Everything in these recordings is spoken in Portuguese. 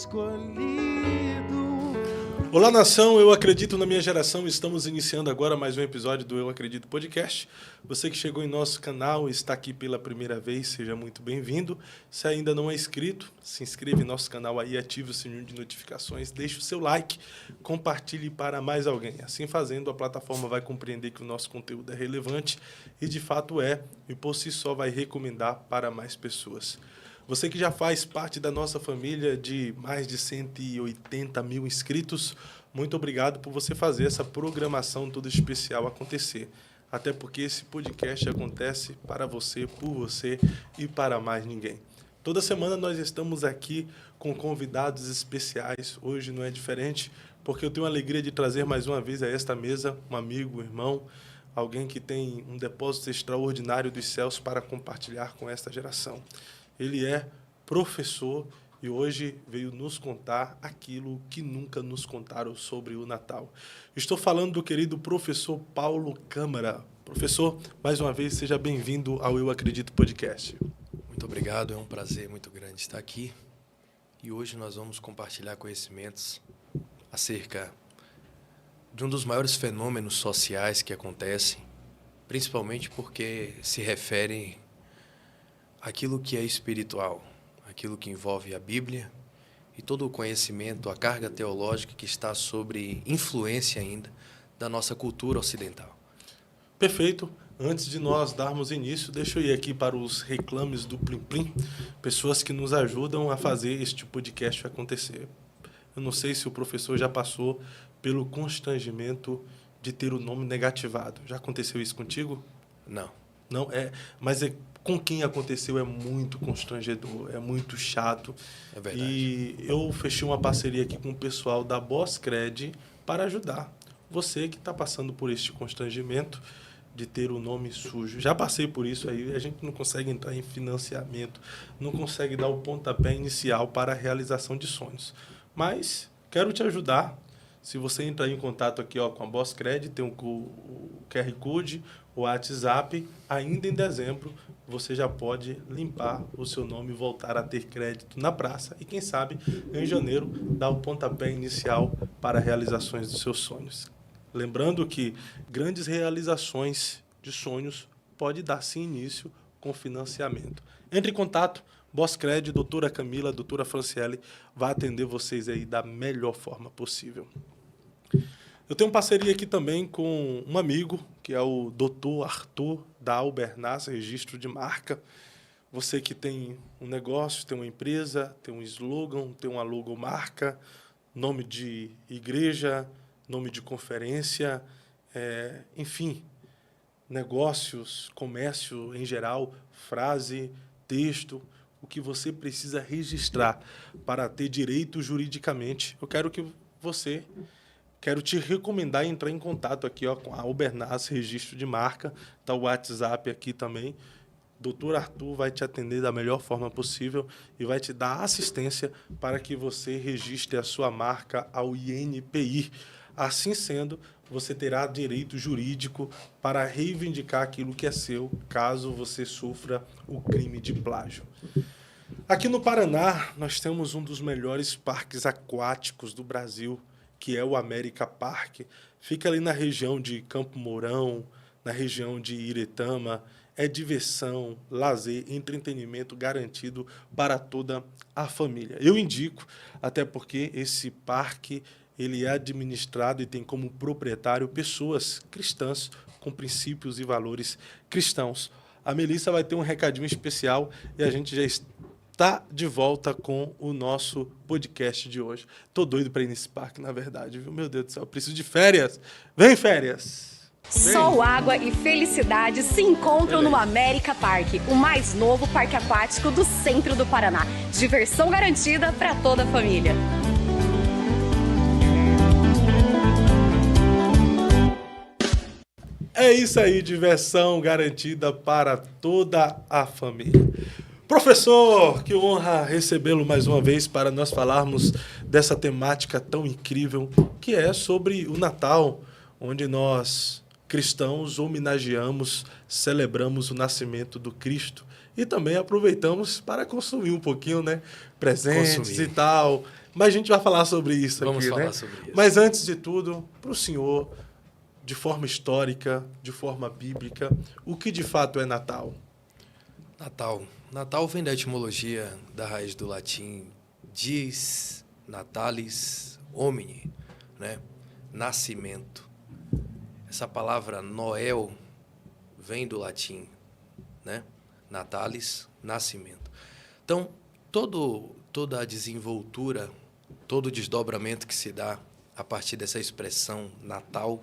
Escolhido. Olá, nação, eu acredito na minha geração. Estamos iniciando agora mais um episódio do Eu Acredito Podcast. Você que chegou em nosso canal e está aqui pela primeira vez, seja muito bem-vindo. Se ainda não é inscrito, se inscreva em nosso canal aí, ative o sininho de notificações, deixe o seu like, compartilhe para mais alguém. Assim fazendo, a plataforma vai compreender que o nosso conteúdo é relevante e de fato é, e por si só vai recomendar para mais pessoas. Você que já faz parte da nossa família de mais de 180 mil inscritos, muito obrigado por você fazer essa programação toda especial acontecer. Até porque esse podcast acontece para você, por você e para mais ninguém. Toda semana nós estamos aqui com convidados especiais. Hoje não é diferente, porque eu tenho a alegria de trazer mais uma vez a esta mesa um amigo, um irmão, alguém que tem um depósito extraordinário dos céus para compartilhar com esta geração. Ele é professor e hoje veio nos contar aquilo que nunca nos contaram sobre o Natal. Estou falando do querido professor Paulo Câmara. Professor, mais uma vez, seja bem-vindo ao Eu Acredito Podcast. Muito obrigado, é um prazer muito grande estar aqui. E hoje nós vamos compartilhar conhecimentos acerca de um dos maiores fenômenos sociais que acontecem, principalmente porque se referem aquilo que é espiritual, aquilo que envolve a Bíblia e todo o conhecimento, a carga teológica que está sobre influência ainda da nossa cultura ocidental. Perfeito. Antes de nós darmos início, deixa eu ir aqui para os reclames do Plim Plim, pessoas que nos ajudam a fazer este podcast acontecer. Eu não sei se o professor já passou pelo constrangimento de ter o nome negativado. Já aconteceu isso contigo? Não. Não, mas com quem aconteceu é muito constrangedor, é muito chato. É verdade. E eu fechei uma parceria aqui com o pessoal da Bosscred para ajudar você que está passando por este constrangimento de ter o nome sujo. Já passei por isso aí, a gente não consegue entrar em financiamento, não consegue dar o pontapé inicial para a realização de sonhos. Mas quero te ajudar. Se você entrar em contato aqui com a Bosscred, tem o QR Code, o WhatsApp, ainda em dezembro você já pode limpar o seu nome e voltar a ter crédito na praça. E quem sabe, em janeiro, dar o pontapé inicial para realizações dos seus sonhos. Lembrando que grandes realizações de sonhos pode dar-se início com financiamento. Entre em contato, Bosscred, doutora Camila, doutora Franciele, vai atender vocês aí da melhor forma possível. Eu tenho parceria aqui também com um amigo, que é o Dr. Arthur, da Albernaz, registro de marca. Você que tem um negócio, tem uma empresa, tem um slogan, tem uma logomarca, nome de igreja, nome de conferência, enfim, negócios, comércio em geral, frase, texto, o que você precisa registrar para ter direito juridicamente. Eu quero te recomendar entrar em contato aqui com a Albernaz, registro de marca, tá o WhatsApp aqui também. Doutor Arthur vai te atender da melhor forma possível e vai te dar assistência para que você registre a sua marca ao INPI. Assim sendo, você terá direito jurídico para reivindicar aquilo que é seu, caso você sofra o crime de plágio. Aqui no Paraná, nós temos um dos melhores parques aquáticos do Brasil, que é o América Park. Fica ali na região de Campo Mourão, na região de Iretama. É diversão, lazer, entretenimento garantido para toda a família. Eu indico, até porque esse parque ele é administrado e tem como proprietário pessoas cristãs com princípios e valores cristãos. A Melissa vai ter um recadinho especial e a gente já está de volta com o nosso podcast de hoje. Tô doido para ir nesse parque, na verdade, viu? Meu Deus do céu, eu preciso de férias. Vem, férias! Vem. Sol, água e felicidade se encontram no América Park, o mais novo parque aquático do centro do Paraná. Diversão garantida para toda a família. É isso aí, diversão garantida para toda a família. Professor, que honra recebê-lo mais uma vez para nós falarmos dessa temática tão incrível que é sobre o Natal, onde nós, cristãos, homenageamos, celebramos o nascimento do Cristo e também aproveitamos para consumir um pouquinho, né? Presentes e tal. Mas a gente vai falar sobre isso Vamos aqui, falar né? sobre isso. Mas antes de tudo, para o senhor, de forma histórica, de forma bíblica, o que de fato é Natal? Natal. Natal vem da etimologia da raiz do latim dies natalis homini, né? Nascimento. Essa palavra Noel vem do latim, né? Natalis, nascimento. Então, toda a desenvoltura, todo o desdobramento que se dá a partir dessa expressão Natal,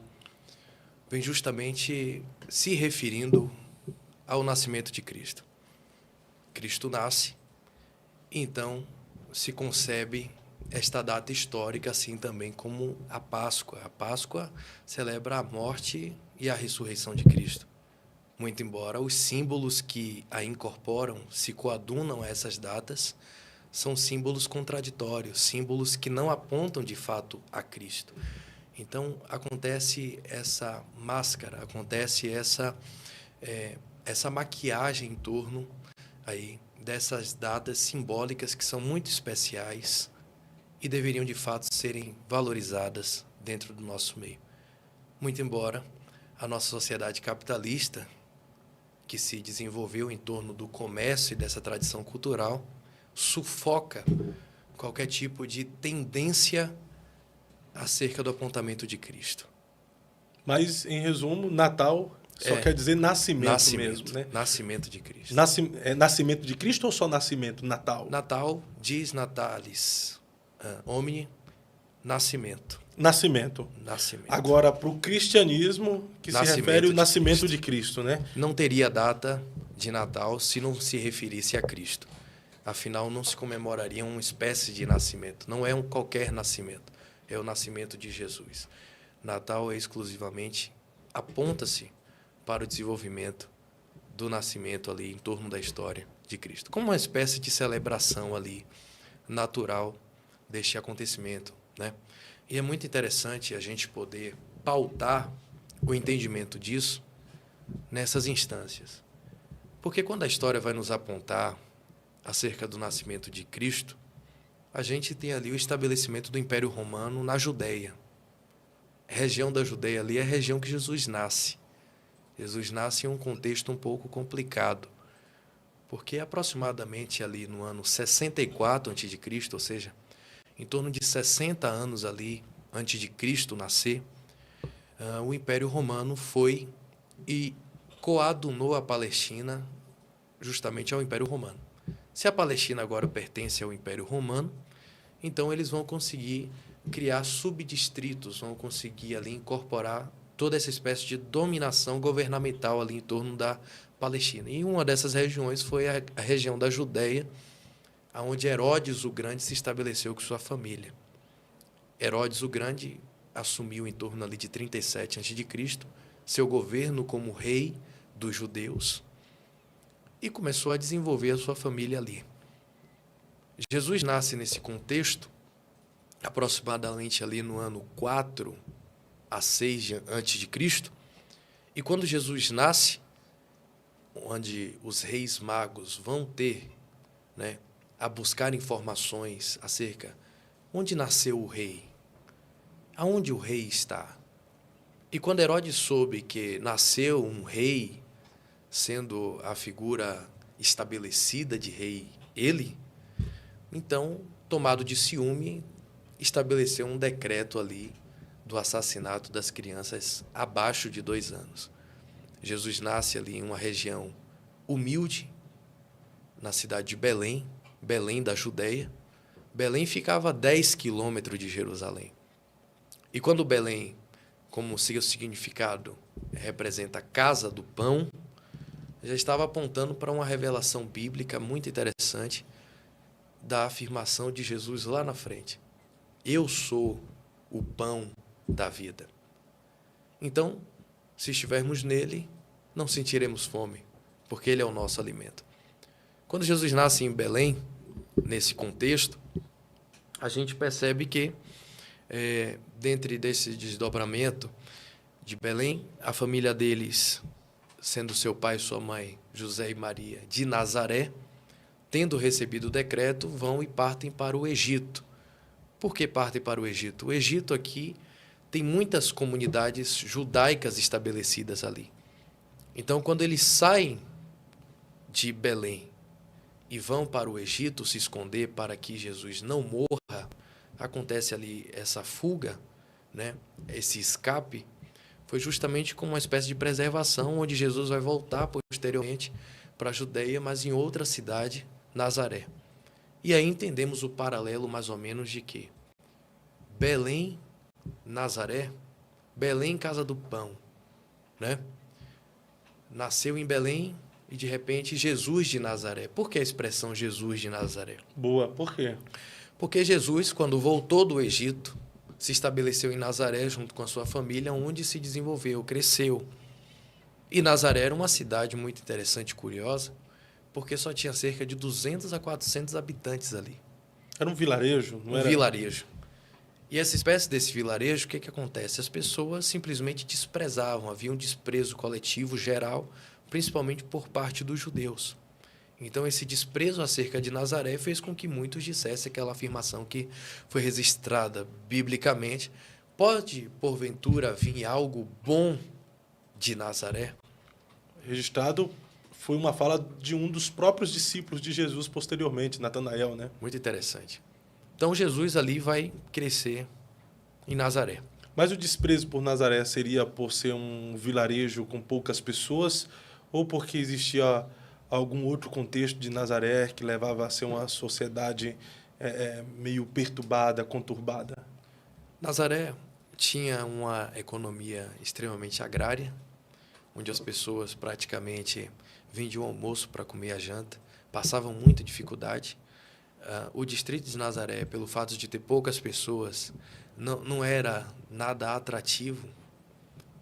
vem justamente se referindo ao nascimento de Cristo. Cristo nasce, então se concebe esta data histórica assim também como a Páscoa. A Páscoa celebra a morte e a ressurreição de Cristo. Muito embora os símbolos que a incorporam, se coadunam a essas datas, são símbolos contraditórios, símbolos que não apontam de fato a Cristo. Então, acontece essa máscara, acontece essa maquiagem em torno aí dessas datas simbólicas que são muito especiais e deveriam, de fato, serem valorizadas dentro do nosso meio. Muito embora a nossa sociedade capitalista, que se desenvolveu em torno do comércio e dessa tradição cultural, sufoca qualquer tipo de tendência acerca do apontamento de Cristo. Mas, em resumo, Natal só quer dizer nascimento mesmo, né? Nascimento de Cristo. Nascimento de Cristo ou só nascimento? Natal? Natal, dies natalis, homini, nascimento. Nascimento. Nascimento. Agora, para o cristianismo, que se refere ao nascimento de Cristo, né? Não teria data de Natal se não se referisse a Cristo. Afinal, não se comemoraria uma espécie de nascimento. Não é qualquer nascimento. É o nascimento de Jesus. Natal é exclusivamente, aponta-se para o desenvolvimento do nascimento ali em torno da história de Cristo. Como uma espécie de celebração ali natural deste acontecimento, né? E é muito interessante a gente poder pautar o entendimento disso nessas instâncias. Porque quando a história vai nos apontar acerca do nascimento de Cristo, a gente tem ali o estabelecimento do Império Romano na Judeia. A região da Judeia ali é a região que Jesus nasce. Jesus nasce em um contexto um pouco complicado, porque aproximadamente ali no ano 64 a.C., ou seja, em torno de 60 anos ali antes de Cristo nascer, o Império Romano foi e coadunou a Palestina justamente ao Império Romano. Se a Palestina agora pertence ao Império Romano, então eles vão conseguir criar subdistritos, vão conseguir ali incorporar toda essa espécie de dominação governamental ali em torno da Palestina. E uma dessas regiões foi a região da Judeia, onde Herodes o Grande se estabeleceu com sua família. Herodes o Grande assumiu em torno ali de 37 a.C., seu governo como rei dos judeus, e começou a desenvolver a sua família ali. Jesus nasce nesse contexto, aproximadamente ali no ano 4 a 6 a.C., e quando Jesus nasce, onde os reis magos vão ter, né, a buscar informações acerca onde nasceu o rei, aonde o rei está. E quando Herodes soube que nasceu um rei, sendo a figura estabelecida de rei ele, então, tomado de ciúme, estabeleceu um decreto ali do assassinato das crianças abaixo de 2 anos. Jesus nasce ali em uma região humilde, na cidade de Belém, Belém da Judeia. Belém ficava a 10 quilômetros de Jerusalém. E quando Belém, como seu significado, representa a casa do pão, já estava apontando para uma revelação bíblica muito interessante da afirmação de Jesus lá na frente. Eu sou o pão da vida. Então, se estivermos nele, não sentiremos fome, porque ele é o nosso alimento. Quando Jesus nasce em Belém, nesse contexto, a gente percebe que, dentro desse desdobramento de Belém, a família deles, sendo seu pai e sua mãe, José e Maria, de Nazaré, tendo recebido o decreto, vão e partem para o Egito, Por que partem para o Egito? O Egito aqui tem muitas comunidades judaicas estabelecidas ali. Então, quando eles saem de Belém e vão para o Egito se esconder para que Jesus não morra, acontece ali essa fuga, né? Esse escape, foi justamente como uma espécie de preservação, onde Jesus vai voltar posteriormente para a Judeia, mas em outra cidade, Nazaré. E aí entendemos o paralelo mais ou menos de que Belém, Nazaré, Belém, casa do pão, né? Nasceu em Belém e, de repente, Jesus de Nazaré. Por que a expressão Jesus de Nazaré? Boa, por quê? Porque Jesus, quando voltou do Egito, se estabeleceu em Nazaré junto com a sua família, onde se desenvolveu, cresceu. E Nazaré era uma cidade muito interessante e curiosa, porque só tinha cerca de 200 a 400 habitantes ali. Era um vilarejo, não era? Um vilarejo. E essa espécie desse vilarejo, o que acontece? As pessoas simplesmente desprezavam, havia um desprezo coletivo geral, principalmente por parte dos judeus. Então, esse desprezo acerca de Nazaré fez com que muitos dissessem aquela afirmação que foi registrada biblicamente: pode, porventura, vir algo bom de Nazaré? Registrado foi uma fala de um dos próprios discípulos de Jesus posteriormente, Natanael, né? Muito interessante. Então, Jesus ali vai crescer em Nazaré. Mas o desprezo por Nazaré seria por ser um vilarejo com poucas pessoas ou porque existia algum outro contexto de Nazaré que levava a ser uma sociedade meio perturbada, conturbada? Nazaré tinha uma economia extremamente agrária, onde as pessoas praticamente vendiam o almoço para comer a janta, passavam muita dificuldade. O distrito de Nazaré, pelo fato de ter poucas pessoas, não era nada atrativo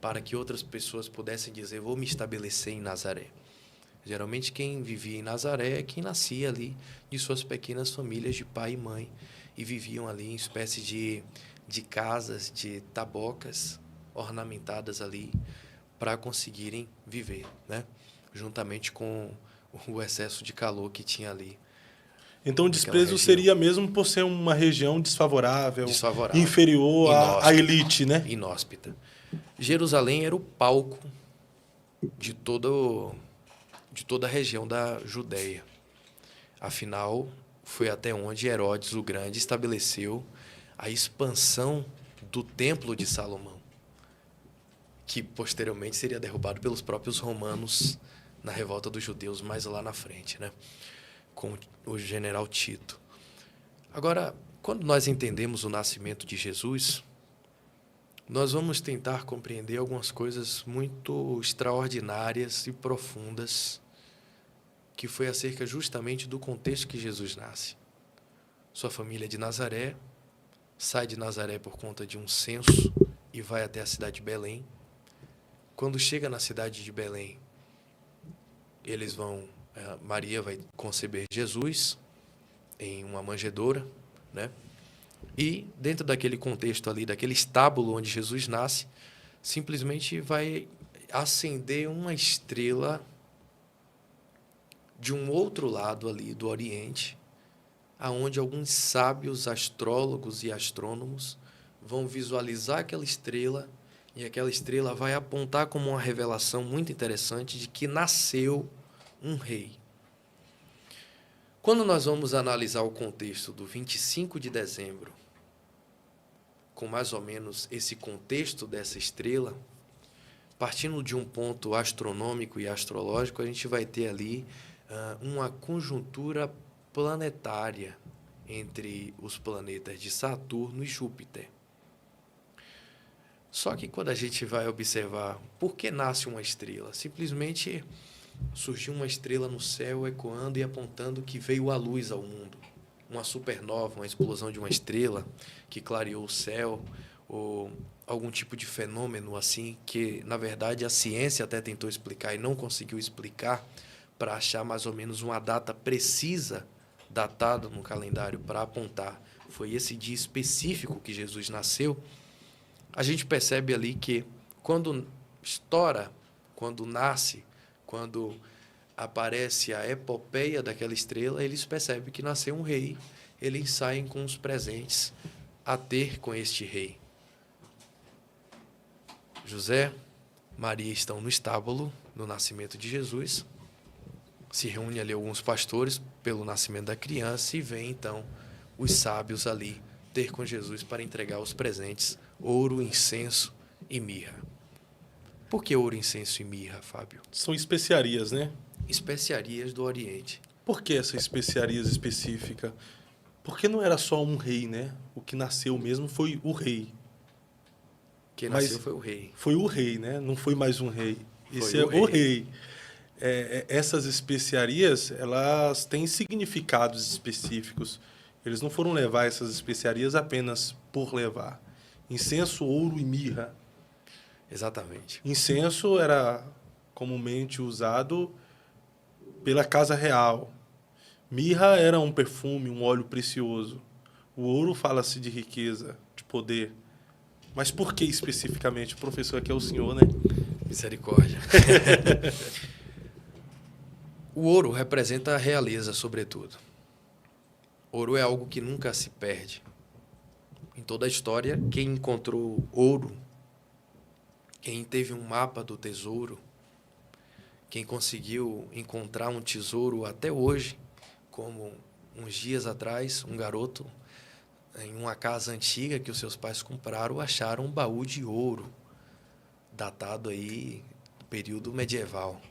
para que outras pessoas pudessem dizer: vou me estabelecer em Nazaré. Geralmente quem vivia em Nazaré é quem nascia ali de suas pequenas famílias de pai e mãe e viviam ali em espécie de casas, de tabocas ornamentadas ali para conseguirem viver, né? Juntamente com o excesso de calor que tinha ali. Então o desprezo seria mesmo por ser uma região desfavorável, inferior à elite, né? Inóspita. Jerusalém era o palco de toda a região da Judéia. Afinal, foi até onde Herodes o Grande estabeleceu a expansão do Templo de Salomão, que posteriormente seria derrubado pelos próprios romanos na revolta dos judeus mais lá na frente, né? Com o general Tito. Agora, quando nós entendemos o nascimento de Jesus, nós vamos tentar compreender algumas coisas muito extraordinárias e profundas que foi acerca justamente do contexto que Jesus nasce. Sua família é de Nazaré, sai de Nazaré por conta de um censo e vai até a cidade de Belém. Quando chega na cidade de Belém, Maria vai conceber Jesus em uma manjedoura, né? E dentro daquele contexto ali, daquele estábulo onde Jesus nasce, simplesmente vai acender uma estrela de um outro lado ali do Oriente, aonde alguns sábios astrólogos e astrônomos vão visualizar aquela estrela, e aquela estrela vai apontar como uma revelação muito interessante de que nasceu um rei. Quando nós vamos analisar o contexto do 25 de dezembro, com mais ou menos esse contexto dessa estrela, partindo de um ponto astronômico e astrológico, a gente vai ter ali uma conjuntura planetária entre os planetas de Saturno e Júpiter. Só que quando a gente vai observar por que nasce uma estrela, simplesmente surgiu uma estrela no céu ecoando e apontando que veio a luz ao mundo. Uma supernova, uma explosão de uma estrela que clareou o céu, ou algum tipo de fenômeno assim que, na verdade, a ciência até tentou explicar e não conseguiu explicar para achar mais ou menos uma data precisa datada no calendário para apontar. Foi esse dia específico que Jesus nasceu. A gente percebe ali que quando estoura, quando nasce, quando aparece a epopeia daquela estrela, eles percebem que nasceu um rei. Eles saem com os presentes a ter com este rei. José, Maria estão no estábulo no nascimento de Jesus. Se reúne ali alguns pastores pelo nascimento da criança e vem então os sábios ali ter com Jesus para entregar os presentes, ouro, incenso e mirra. Por que ouro, incenso e mirra, Fábio? São especiarias, né? Especiarias do Oriente. Por que essa especiarias específica? Porque não era só um rei, né? O que nasceu mesmo foi o rei. Quem Mas nasceu foi o rei. Foi o rei, né? Não foi mais um rei. Esse Foi é o o rei. Essas especiarias, elas têm significados específicos. Eles não foram levar essas especiarias apenas por levar. Incenso, ouro e mirra. Exatamente. Incenso era comumente usado pela casa real. Mirra era um perfume, um óleo precioso. O ouro fala-se de riqueza, de poder. Mas por que especificamente? O professor aqui é o senhor, né? Misericórdia. O ouro representa a realeza, sobretudo. Ouro é algo que nunca se perde. Em toda a história, quem encontrou ouro, quem teve um mapa do tesouro, quem conseguiu encontrar um tesouro até hoje, como uns dias atrás, um garoto, em uma casa antiga que os seus pais compraram, acharam um baú de ouro, datado aí do período medieval.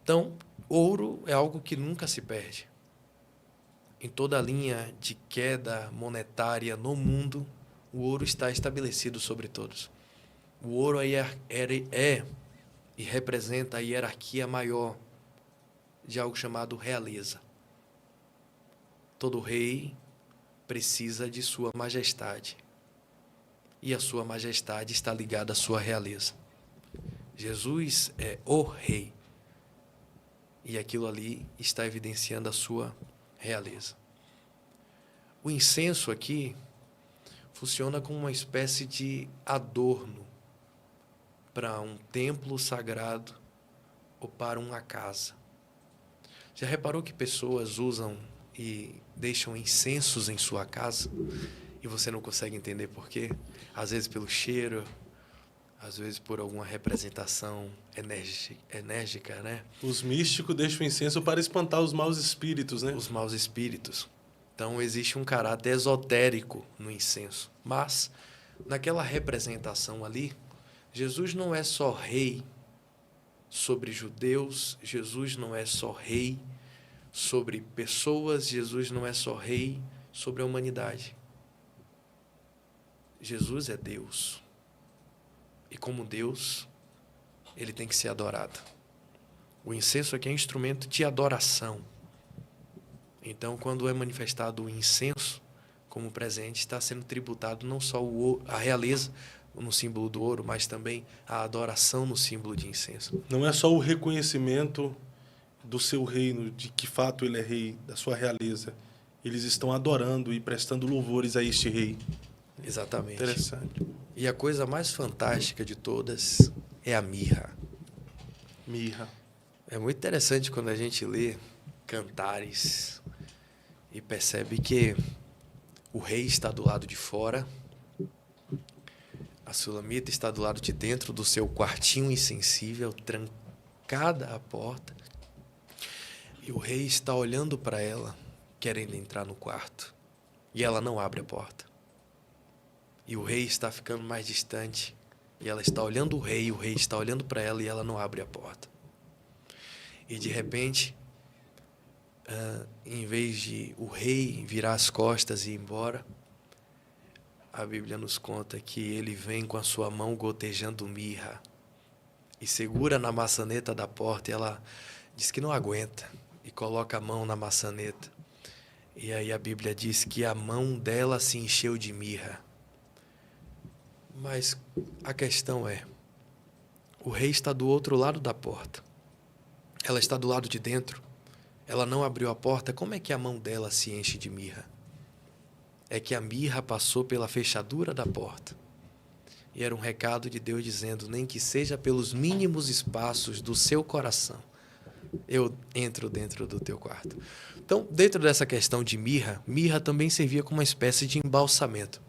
Então, ouro é algo que nunca se perde. Em toda a linha de queda monetária no mundo, o ouro está estabelecido sobre todos. O ouro é e representa a hierarquia maior de algo chamado realeza. Todo rei precisa de sua majestade. E a sua majestade está ligada à sua realeza. Jesus é o rei. E aquilo ali está evidenciando a sua realeza. O incenso aqui funciona como uma espécie de adorno para um templo sagrado ou para uma casa. Já reparou que pessoas usam e deixam incensos em sua casa e você não consegue entender por quê? Às vezes pelo cheiro, às vezes por alguma representação enérgica, né? Os místicos deixam incenso para espantar os maus espíritos, né? Os maus espíritos. Então, existe um caráter esotérico no incenso. Mas, naquela representação ali, Jesus não é só rei sobre judeus, Jesus não é só rei sobre pessoas, Jesus não é só rei sobre a humanidade. Jesus é Deus. E como Deus, ele tem que ser adorado. O incenso aqui é um instrumento de adoração. Então, quando é manifestado o incenso como presente, está sendo tributado não só a realeza no símbolo do ouro, mas também a adoração no símbolo de incenso. Não é só o reconhecimento do seu reino, de que fato ele é rei, da sua realeza. Eles estão adorando e prestando louvores a este rei. Exatamente. Interessante. E a coisa mais fantástica de todas é a mirra. Mirra. É muito interessante quando a gente lê cantares e percebe que o rei está do lado de fora, a sulamita está do lado de dentro do seu quartinho insensível, trancada a porta, e o rei está olhando para ela, querendo entrar no quarto, e ela não abre a porta. E o rei está ficando mais distante, e ela está olhando o rei está olhando para ela e ela não abre a porta. E de repente, em vez de o rei virar as costas e ir embora, a Bíblia nos conta que ele vem com a sua mão gotejando mirra e segura na maçaneta da porta, e ela diz que não aguenta e coloca a mão na maçaneta. E aí a Bíblia diz que a mão dela se encheu de mirra. Mas a questão é, o rei está do outro lado da porta. Ela está do lado de dentro. Ela não abriu a porta. Como é que a mão dela se enche de mirra? É que a mirra passou pela fechadura da porta. E era um recado de Deus dizendo, nem que seja pelos mínimos espaços do seu coração, eu entro dentro do teu quarto. Então, dentro dessa questão de mirra, mirra também servia como uma espécie de embalsamento.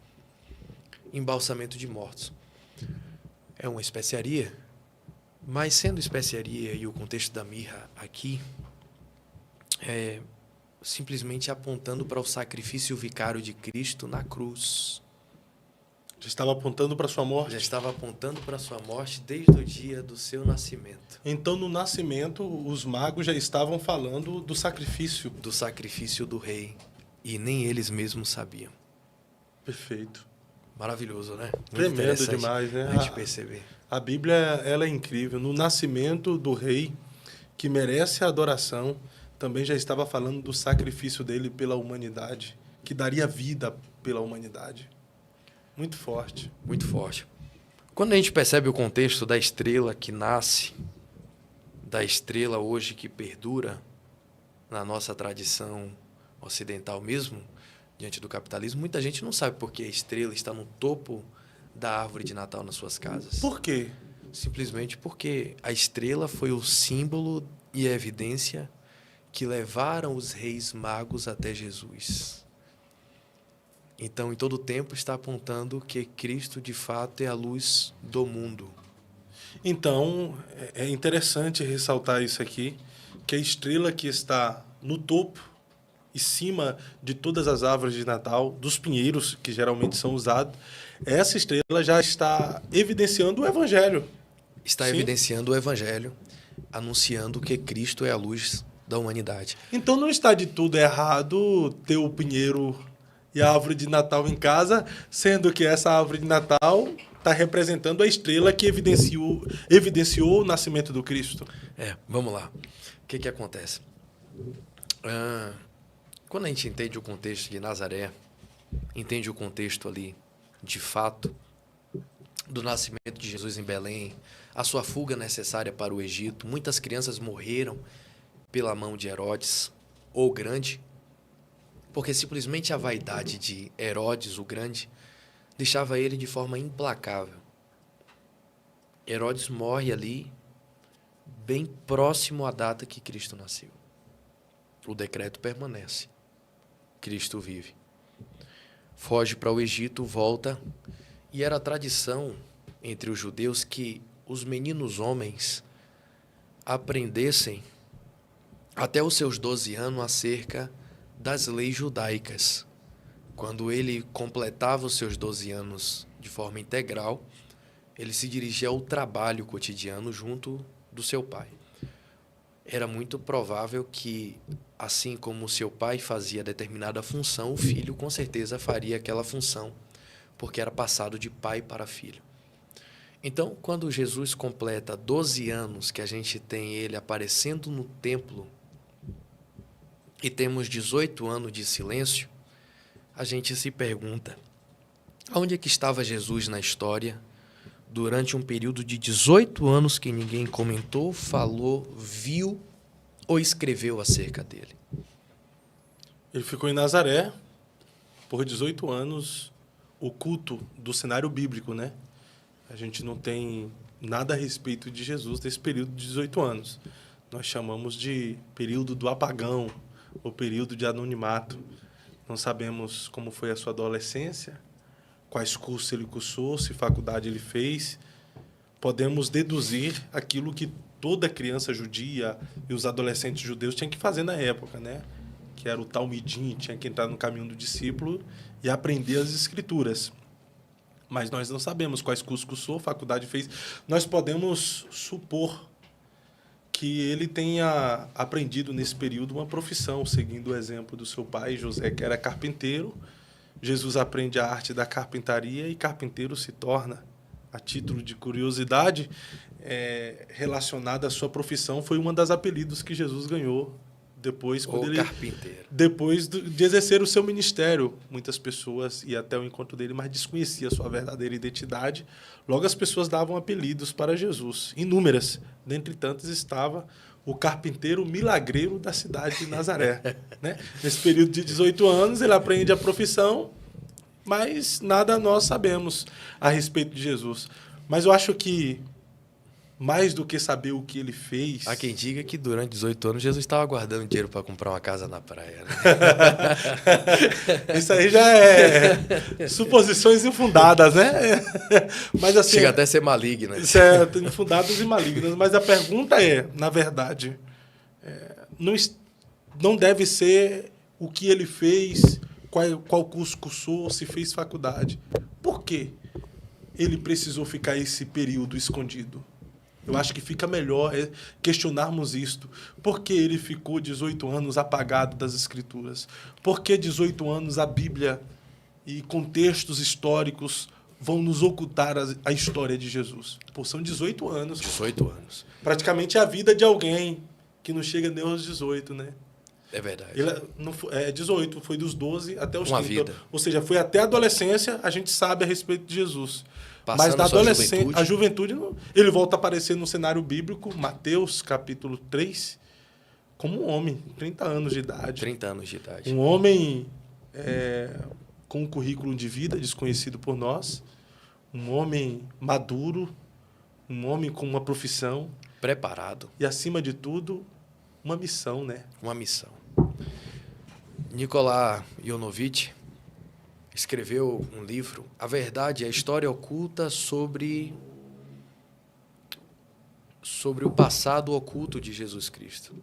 embalsamento de mortos. É uma especiaria, mas sendo especiaria e o contexto da mirra aqui, é simplesmente apontando para o sacrifício vicário de Cristo na cruz. Já estava apontando para sua morte? Já estava apontando para a sua morte desde o dia do seu nascimento. Então, no nascimento, os magos já estavam falando do sacrifício. Do sacrifício do rei. E nem eles mesmos sabiam. Perfeito. Maravilhoso, né? Muito Tremendo demais, né? A gente perceber. A Bíblia, ela é incrível. No nascimento do rei, que merece a adoração, também já estava falando do sacrifício dele pela humanidade, que daria vida pela humanidade. Muito forte. Muito forte. Quando a gente percebe o contexto da estrela que nasce, da estrela hoje que perdura na nossa tradição ocidental mesmo, diante do capitalismo, muita gente não sabe por que a estrela está no topo da árvore de Natal nas suas casas. Por quê? Simplesmente porque a estrela foi o símbolo e a evidência que levaram os reis magos até Jesus. Então, em todo tempo, está apontando que Cristo, de fato, é a luz do mundo. Então, é interessante ressaltar isso aqui, que a estrela que está no topo, em cima de todas as árvores de Natal, dos pinheiros, que geralmente são usados, essa estrela já está evidenciando o Evangelho. Está Sim. evidenciando o Evangelho, anunciando que Cristo é a luz da humanidade. Então, não está de tudo errado ter o pinheiro e a árvore de Natal em casa, sendo que essa árvore de Natal está representando a estrela que evidenciou o nascimento do Cristo. Vamos lá. O que acontece? Quando a gente entende o contexto de Nazaré, entende o contexto ali, de fato, do nascimento de Jesus em Belém, a sua fuga necessária para o Egito, muitas crianças morreram pela mão de Herodes, o Grande, porque simplesmente a vaidade de Herodes, o Grande, deixava ele de forma implacável. Herodes morre ali, bem próximo à data que Cristo nasceu. O decreto permanece. Cristo vive. Foge para o Egito, volta, e era tradição entre os judeus que os meninos homens aprendessem até os seus 12 anos acerca das leis judaicas. Quando ele completava os seus 12 anos de forma integral, ele se dirigia ao trabalho cotidiano junto do seu pai. Era muito provável que, assim como seu pai fazia determinada função, o filho com certeza faria aquela função, porque era passado de pai para filho. Então, quando Jesus completa 12 anos, que a gente tem ele aparecendo no templo, e temos 18 anos de silêncio, a gente se pergunta, onde é que estava Jesus na história durante um período de 18 anos que ninguém comentou, falou, viu ou escreveu acerca dele? Ele ficou em Nazaré por 18 anos, oculto do cenário bíblico, né? A gente não tem nada a respeito de Jesus nesse período de 18 anos. Nós chamamos de período do apagão, o período de anonimato. Não sabemos como foi a sua adolescência, quais cursos ele cursou, se faculdade ele fez. Podemos deduzir aquilo que toda criança judia e os adolescentes judeus tinham que fazer na época, né? Que era o Talmidim, tinha que entrar no caminho do discípulo e aprender as escrituras. Mas nós não sabemos quais cursos cursou, faculdade fez. Nós podemos supor que ele tenha aprendido nesse período uma profissão, seguindo o exemplo do seu pai, José, que era carpinteiro. Jesus aprende a arte da carpintaria e carpinteiro se torna. A título de curiosidade, relacionada à sua profissão, foi uma das apelidos que Jesus ganhou depois, carpinteiro. Depois de exercer o seu ministério. Muitas pessoas iam até o encontro dele, mas desconheciam a sua verdadeira identidade. Logo, as pessoas davam apelidos para Jesus, inúmeras. Dentre tantas estava o carpinteiro milagreiro da cidade de Nazaré. Né? Nesse período de 18 anos, ele aprende a profissão, mas nada nós sabemos a respeito de Jesus. Mas eu acho que mais do que saber o que ele fez. Há quem diga que durante 18 anos Jesus estava guardando dinheiro para comprar uma casa na praia. Né? Isso aí já é suposições infundadas, né? Mas assim, chega até a ser maligna. Isso é infundadas e malignas. Mas a pergunta é, na verdade, não deve ser o que ele fez, qual curso cursou, se fez faculdade. Por quê ele precisou ficar esse período escondido? Eu acho que fica melhor questionarmos isto. Por que ele ficou 18 anos apagado das Escrituras? Por que 18 anos a Bíblia e contextos históricos vão nos ocultar a história de Jesus? Pô, são 18 anos. 18 anos. Praticamente a vida de alguém que não chega nem aos 18, né? É verdade. Ele não foi, 18, foi dos 12 até os 30. Uma vida. Ou seja, foi até a adolescência, a gente sabe a respeito de Jesus. Passando mas na adolescência, juventude. a juventude, ele volta a aparecer no cenário bíblico, Mateus, capítulo 3, como um homem, 30 anos de idade. 30 anos de idade. Um homem com um currículo de vida desconhecido por nós, um homem maduro, um homem com uma profissão. Preparado. E, acima de tudo, uma missão, né? Uma missão. Nikolai Ionovitch escreveu um livro, A Verdade, a História Oculta sobre o passado oculto de Jesus Cristo.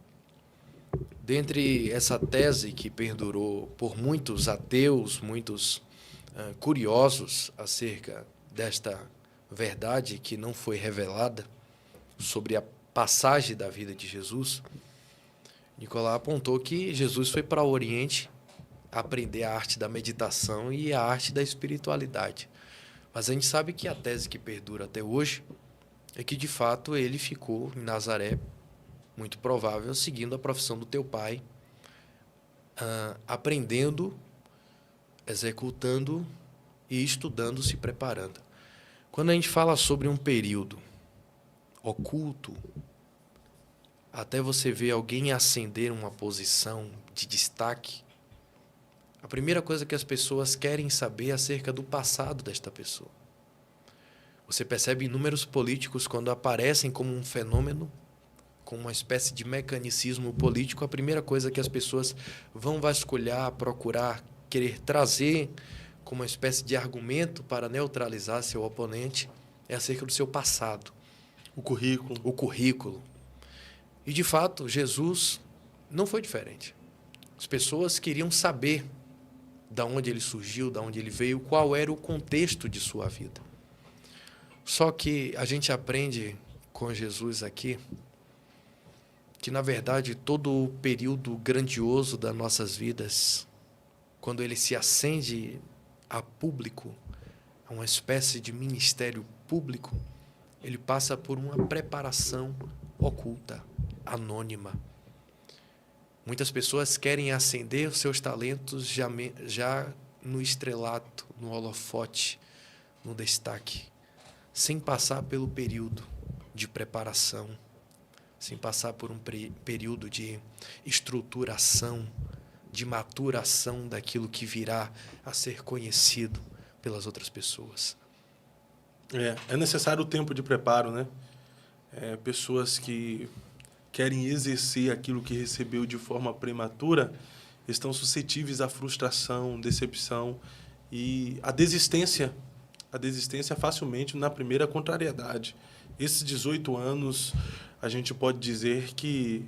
Dentre essa tese que perdurou por muitos ateus, muitos curiosos acerca desta verdade que não foi revelada sobre a passagem da vida de Jesus, Nicolás apontou que Jesus foi para o Oriente aprender a arte da meditação e a arte da espiritualidade. Mas a gente sabe que a tese que perdura até hoje é que, de fato, ele ficou em Nazaré, muito provável, seguindo a profissão do teu pai, aprendendo, executando e estudando, se preparando. Quando a gente fala sobre um período oculto, até você ver alguém ascender uma posição de destaque, a primeira coisa que as pessoas querem saber é acerca do passado desta pessoa. Você percebe inúmeros políticos, quando aparecem como um fenômeno, com uma espécie de mecanicismo político, a primeira coisa que as pessoas vão vasculhar, procurar, querer trazer como uma espécie de argumento para neutralizar seu oponente é acerca do seu passado. O currículo. O currículo. E, de fato, Jesus não foi diferente. As pessoas queriam saber de onde ele surgiu, de onde ele veio, qual era o contexto de sua vida. Só que a gente aprende com Jesus aqui que, na verdade, todo o período grandioso das nossas vidas, quando ele se acende a público, a uma espécie de ministério público, ele passa por uma preparação oculta, anônima. Muitas pessoas querem acender os seus talentos já no estrelato, no holofote, no destaque, sem passar pelo período de preparação, sem passar por um período de estruturação, de maturação daquilo que virá a ser conhecido pelas outras pessoas. É necessário o tempo de preparo, né? Pessoas que querem exercer aquilo que recebeu de forma prematura estão suscetíveis à frustração, decepção e à desistência. A desistência facilmente na primeira contrariedade. Esses 18 anos, a gente pode dizer que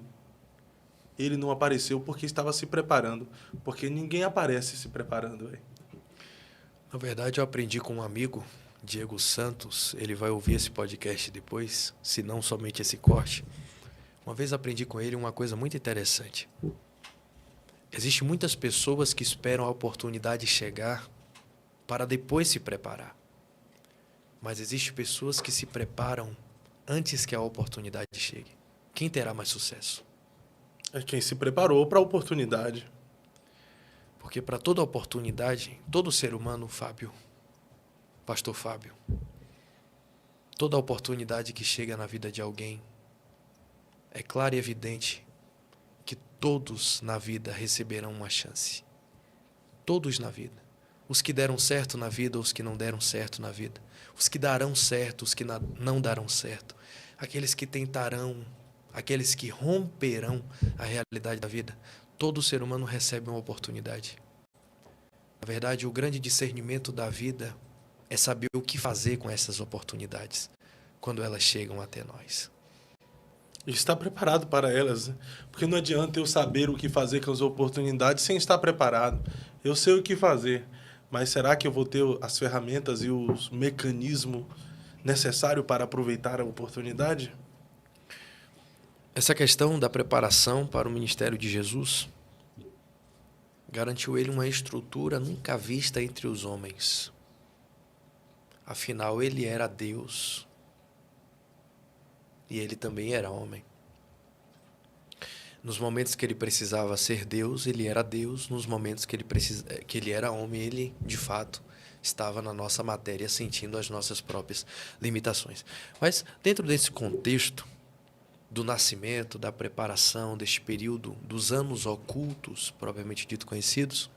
ele não apareceu porque estava se preparando. Porque ninguém aparece se preparando. Véio. Na verdade, eu aprendi com um amigo, Diego Santos, ele vai ouvir esse podcast depois, se não somente esse corte. Uma vez aprendi com ele uma coisa muito interessante. Existem muitas pessoas que esperam a oportunidade chegar para depois se preparar. Mas existem pessoas que se preparam antes que a oportunidade chegue. Quem terá mais sucesso? É quem se preparou para a oportunidade. Porque para toda oportunidade, todo ser humano, Pastor Fábio, toda oportunidade que chega na vida de alguém, é claro e evidente que todos na vida receberão uma chance. Todos na vida. Os que deram certo na vida, os que não deram certo na vida. Os que darão certo, os que não darão certo. aqueles que tentarão, aqueles que romperão a realidade da vida. Todo ser humano recebe uma oportunidade. Na verdade, o grande discernimento da vida é saber o que fazer com essas oportunidades quando elas chegam até nós. E estar preparado para elas, né? Porque não adianta eu saber o que fazer com as oportunidades sem estar preparado. Eu sei o que fazer, mas será que eu vou ter as ferramentas e os mecanismos necessários para aproveitar a oportunidade? Essa questão da preparação para o ministério de Jesus garantiu ele uma estrutura nunca vista entre os homens. Afinal, ele era Deus e ele também era homem. Nos momentos que ele precisava ser Deus, ele era Deus. Nos momentos que ele era homem, ele, de fato, estava na nossa matéria, sentindo as nossas próprias limitações. Mas, dentro desse contexto do nascimento, da preparação, deste período, dos anos ocultos, propriamente dito conhecidos,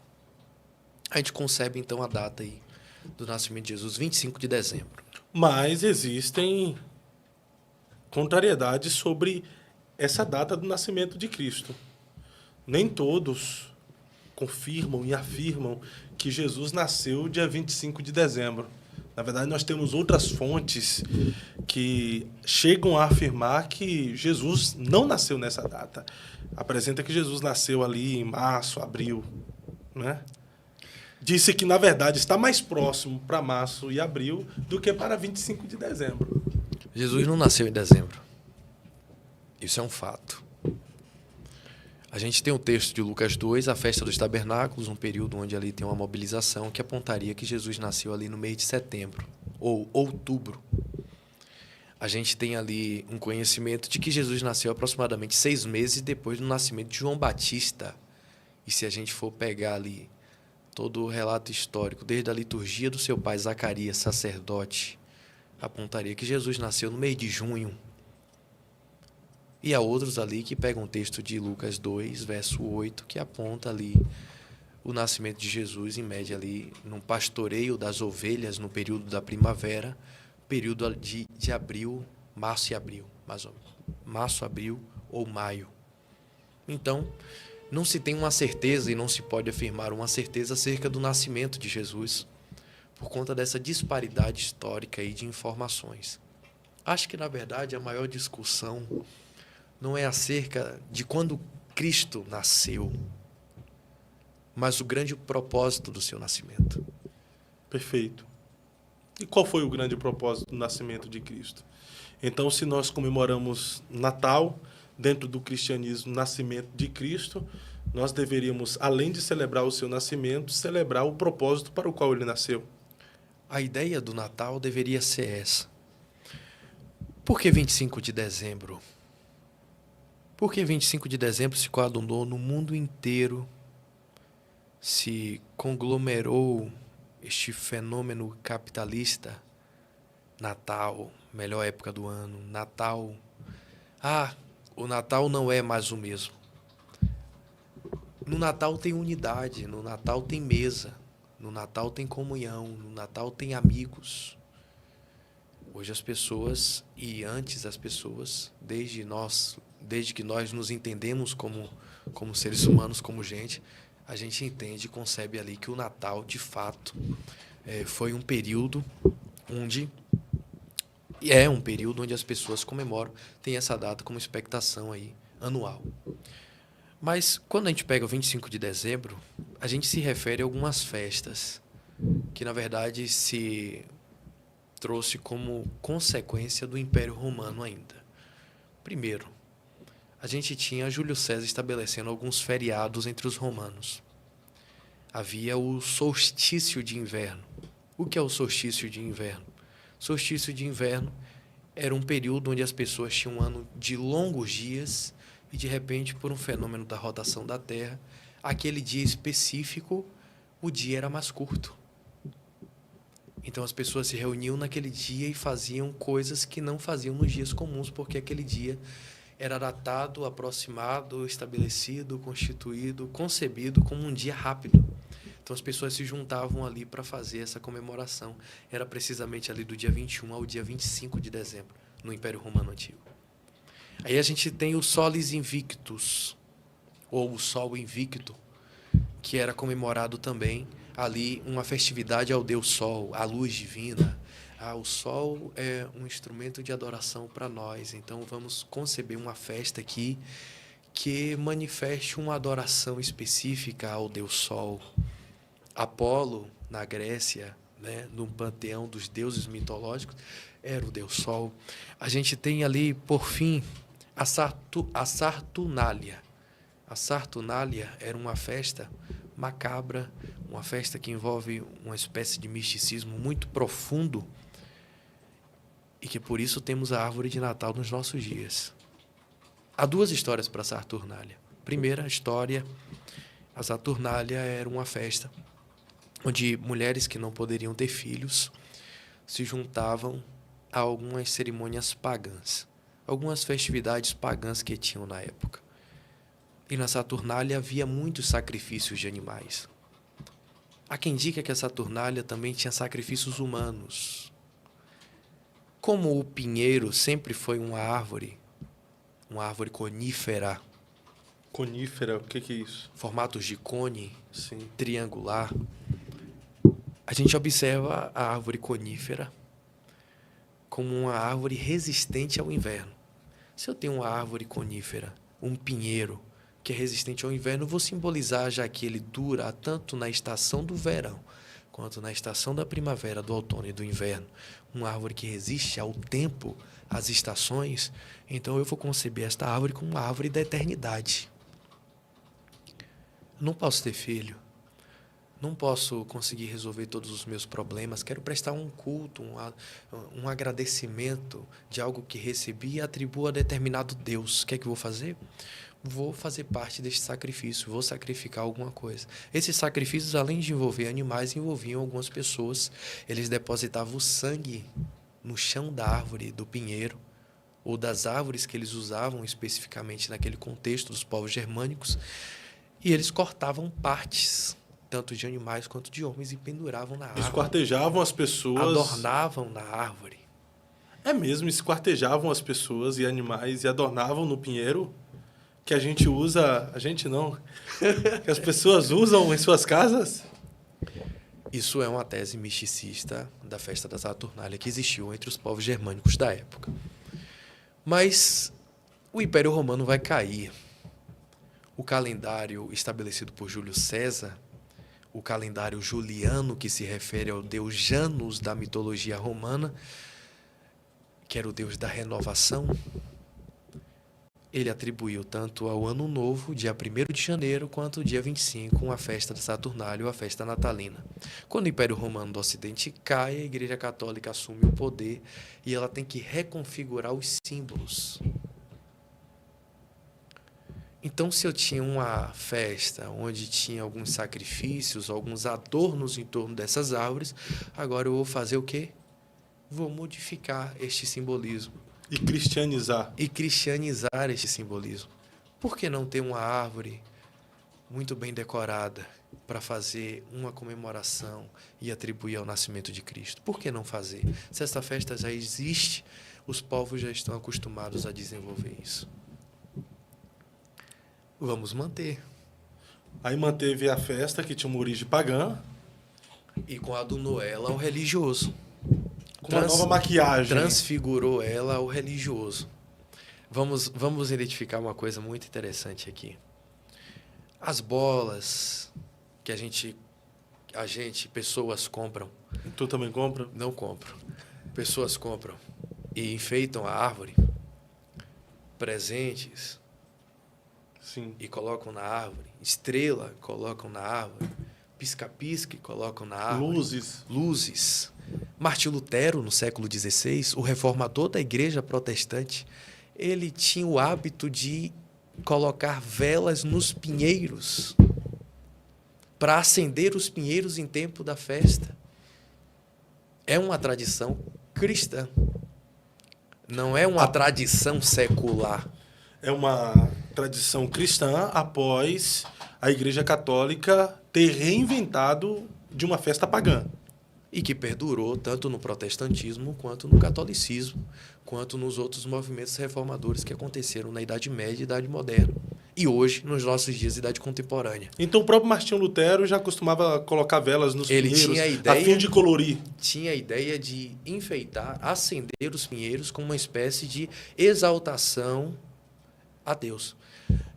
a gente concebe, então, a data aí do nascimento de Jesus, 25 de dezembro. Mas existem contrariedades sobre essa data do nascimento de Cristo. Nem todos confirmam e afirmam que Jesus nasceu dia 25 de dezembro. Na verdade, nós temos outras fontes que chegam a afirmar que Jesus não nasceu nessa data. Apresenta que Jesus nasceu ali em março, abril, né? Disse que, na verdade, está mais próximo para março e abril do que para 25 de dezembro. Jesus não nasceu em dezembro. Isso é um fato. A gente tem o texto de Lucas 2, a festa dos tabernáculos, um período onde ali tem uma mobilização que apontaria que Jesus nasceu ali no mês de setembro ou outubro. A gente tem ali um conhecimento de que Jesus nasceu aproximadamente 6 meses depois do nascimento de João Batista. E se a gente for pegar ali todo o relato histórico, desde a liturgia do seu pai Zacarias, sacerdote, apontaria que Jesus nasceu no mês de junho. E há outros ali que pegam o texto de Lucas 2, verso 8, que aponta ali o nascimento de Jesus, em média ali, num pastoreio das ovelhas, no período da primavera, período de abril, março e abril, mais ou menos. Março, abril ou maio. Então, não se tem uma certeza e não se pode afirmar uma certeza acerca do nascimento de Jesus, por conta dessa disparidade histórica aí de informações. Acho que, na verdade, a maior discussão não é acerca de quando Cristo nasceu, mas o grande propósito do seu nascimento. Perfeito. E qual foi o grande propósito do nascimento de Cristo? Então, se nós comemoramos Natal, dentro do cristianismo, nascimento de Cristo, nós deveríamos, além de celebrar o seu nascimento, celebrar o propósito para o qual ele nasceu. A ideia do Natal deveria ser essa. Por que 25 de dezembro? Porque 25 de dezembro se coadunou no mundo inteiro, se conglomerou este fenômeno capitalista. Natal, melhor época do ano. Natal. O Natal não é mais o mesmo. No Natal tem unidade, no Natal tem mesa, no Natal tem comunhão, no Natal tem amigos. Hoje as pessoas, e antes as pessoas, desde que nós nos entendemos como seres humanos, como gente, a gente entende e concebe ali que o Natal, de fato, foi um período onde as pessoas comemoram, tem essa data como expectação aí, anual. Mas quando a gente pega o 25 de dezembro, a gente se refere a algumas festas que, na verdade, se trouxe como consequência do Império Romano ainda. Primeiro, a gente tinha Júlio César estabelecendo alguns feriados entre os romanos. Havia o solstício de inverno. O que é o solstício de inverno? Solstício de inverno era um período onde as pessoas tinham um ano de longos dias e, de repente, por um fenômeno da rotação da Terra, aquele dia específico, o dia era mais curto. Então, as pessoas se reuniam naquele dia e faziam coisas que não faziam nos dias comuns, porque aquele dia era datado, aproximado, estabelecido, constituído, concebido como um dia rápido. Então, as pessoas se juntavam ali para fazer essa comemoração. Era precisamente ali do dia 21 ao dia 25 de dezembro. no Império Romano Antigo. Aí a gente tem o Solis Invictus, ou o Sol Invicto, que era comemorado também ali uma festividade ao Deus Sol, à luz divina. O Sol é um instrumento de adoração para nós, então vamos conceber uma festa aqui que manifeste uma adoração específica ao Deus Sol. Apolo, na Grécia, né, no panteão dos deuses mitológicos, era o Deus Sol. A gente tem ali, por fim, a Saturnália. A Saturnália era uma festa macabra, uma festa que envolve uma espécie de misticismo muito profundo e que por isso temos a árvore de Natal nos nossos dias. Há duas histórias para a Saturnália. Primeira história, a Saturnália era uma festa onde mulheres que não poderiam ter filhos se juntavam a algumas cerimônias pagãs, algumas festividades pagãs que tinham na época. E na Saturnália havia muitos sacrifícios de animais. Há quem diga que a Saturnália também tinha sacrifícios humanos. Como o pinheiro sempre foi uma árvore conífera. Conífera, o que é isso? Formatos de cone, Sim. triangular. A gente observa a árvore conífera como uma árvore resistente ao inverno. Se eu tenho uma árvore conífera, um pinheiro, que é resistente ao inverno, vou simbolizar já que ele dura tanto na estação do verão quanto na estação da primavera, do outono e do inverno. Uma árvore que resiste ao tempo, às estações. Então eu vou conceber esta árvore como uma árvore da eternidade. Não posso ter filho. Não posso conseguir resolver todos os meus problemas. Quero prestar um culto, um agradecimento de algo que recebi e atribuo a determinado Deus. O que é que eu vou fazer? Vou fazer parte deste sacrifício, vou sacrificar alguma coisa. Esses sacrifícios, além de envolver animais, envolviam algumas pessoas. Eles depositavam o sangue no chão da árvore, do pinheiro, ou das árvores que eles usavam especificamente naquele contexto dos povos germânicos, e eles cortavam partes, tanto de animais quanto de homens, e penduravam na árvore. Esquartejavam as pessoas. Adornavam na árvore. É mesmo, esquartejavam as pessoas e animais e adornavam no pinheiro, que a gente usa... A gente não. Que as pessoas usam em suas casas. Isso é uma tese misticista da festa da Saturnália que existiu entre os povos germânicos da época. Mas o Império Romano vai cair. O calendário estabelecido por Júlio César, o calendário juliano, que se refere ao deus Janus da mitologia romana, que era o deus da renovação, ele atribuiu tanto ao Ano Novo, dia 1º de janeiro, quanto o dia 25, a festa da Saturnália, ou a festa natalina. Quando o Império Romano do Ocidente cai, a Igreja Católica assume o poder e ela tem que reconfigurar os símbolos. Então, se eu tinha uma festa onde tinha alguns sacrifícios, alguns adornos em torno dessas árvores, agora eu vou fazer o quê? Vou modificar este simbolismo. E cristianizar. E cristianizar este simbolismo. Por que não ter uma árvore muito bem decorada para fazer uma comemoração e atribuir ao nascimento de Cristo? Por que não fazer? Se essa festa já existe, os povos já estão acostumados a desenvolver isso. Vamos manter. Aí manteve a festa, que tinha uma origem pagã. E coadunou ela ao religioso. Com uma nova maquiagem. Transfigurou ela ao religioso. Vamos identificar uma coisa muito interessante aqui. As bolas que pessoas compram. Tu também compra? Não compro. Pessoas compram e enfeitam a árvore. Presentes. Sim. E colocam na árvore. Estrela, colocam na árvore. Pisca-pisca, colocam na árvore. Luzes. Martim Lutero, no século XVI, o reformador da igreja protestante, ele tinha o hábito de colocar velas nos pinheiros para acender os pinheiros em tempo da festa. É uma tradição cristã. Não é uma tradição secular. É uma tradição cristã após a Igreja Católica ter reinventado de uma festa pagã. e que perdurou tanto no protestantismo, quanto no catolicismo, quanto nos outros movimentos reformadores que aconteceram na Idade Média e Idade Moderna. E hoje, nos nossos dias, Idade Contemporânea. Então, o próprio Martinho Lutero já costumava colocar velas nos Ele pinheiros tinha a ideia, a fim de colorir. Tinha a ideia de enfeitar, acender os pinheiros como uma espécie de exaltação a Deus.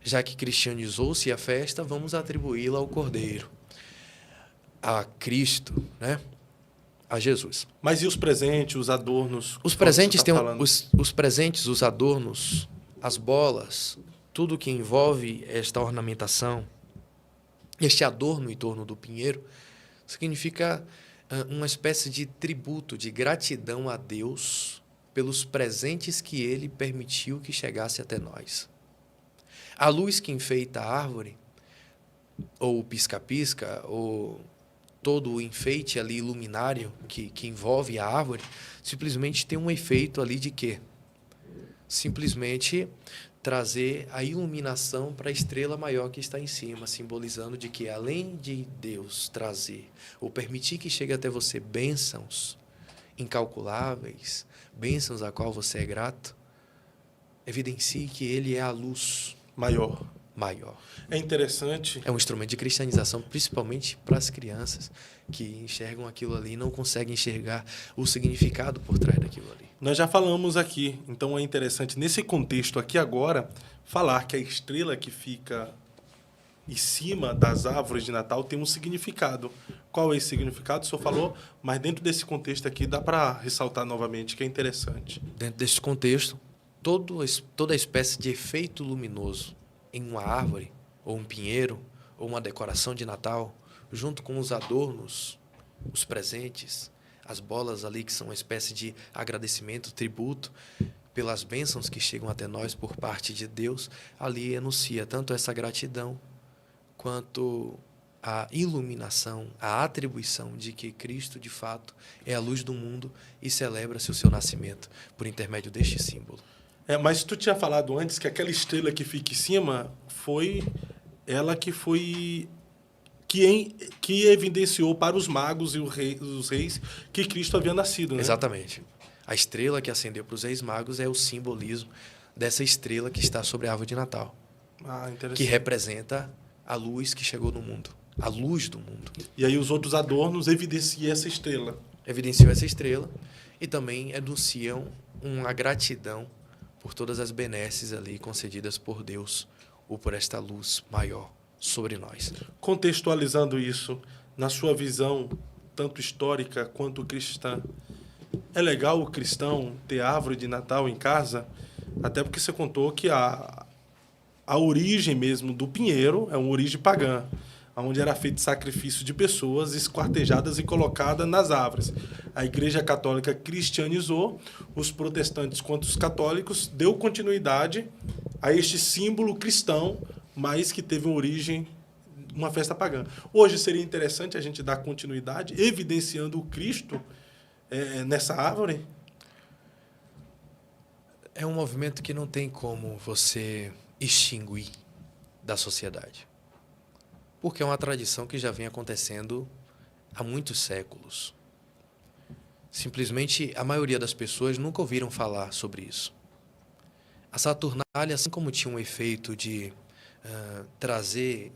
Já que cristianizou-se a festa, vamos atribuí-la ao Cordeiro, a Cristo, né? A Jesus. Mas e os presentes, os adornos? Os presentes têm os presentes, os adornos, as bolas, tudo que envolve esta ornamentação, este adorno em torno do pinheiro, significa uma espécie de tributo, de gratidão a Deus pelos presentes que Ele permitiu que chegasse até nós. A luz que enfeita a árvore, ou o pisca-pisca, ou todo o enfeite ali luminário que envolve a árvore, simplesmente tem um efeito ali de quê? Simplesmente trazer a iluminação para a estrela maior que está em cima, simbolizando de que, além de Deus trazer ou permitir que chegue até você bênçãos incalculáveis, bênçãos a qual você é grato, evidencie que Ele é a luz maior. É interessante. É um instrumento de cristianização, principalmente para as crianças que enxergam aquilo ali e não conseguem enxergar o significado por trás daquilo ali. Nós já falamos aqui, então é interessante, nesse contexto aqui agora, falar que a estrela que fica em cima das árvores de Natal tem um significado. Qual é esse significado? O senhor falou, mas dentro desse contexto aqui dá para ressaltar novamente, que é interessante. Dentro desse contexto, toda espécie de efeito luminoso em uma árvore, ou um pinheiro, ou uma decoração de Natal, junto com os adornos, os presentes, as bolas ali que são uma espécie de agradecimento, tributo pelas bênçãos que chegam até nós por parte de Deus, ali enuncia tanto essa gratidão quanto a iluminação, a atribuição de que Cristo, de fato, é a luz do mundo e celebra-se o seu nascimento por intermédio deste símbolo. Mas tu tinha falado antes que aquela estrela que fica em cima foi ela que evidenciou para os magos e os reis que Cristo havia nascido, né? Exatamente. A estrela que acendeu para os reis magos é o simbolismo dessa estrela que está sobre a árvore de Natal, que representa a luz que chegou no mundo, a luz do mundo. E aí os outros adornos evidenciam essa estrela. Evidenciam essa estrela e também enunciam uma gratidão por todas as benesses ali concedidas por Deus ou por esta luz maior sobre nós. Contextualizando isso, na sua visão, tanto histórica quanto cristã, é legal o cristão ter árvore de Natal em casa? Até porque você contou que a origem mesmo do pinheiro é uma origem pagã, onde era feito sacrifício de pessoas esquartejadas e colocadas nas árvores. A Igreja Católica cristianizou, os protestantes quanto os católicos deu continuidade a este símbolo cristão, mas que teve uma origem, uma festa pagã. Hoje seria interessante a gente dar continuidade, evidenciando o Cristo nessa árvore? É um movimento que não tem como você extinguir da sociedade. Porque é uma tradição que já vem acontecendo há muitos séculos. Simplesmente, a maioria das pessoas nunca ouviram falar sobre isso. A Saturnália, assim como tinha um efeito de trazer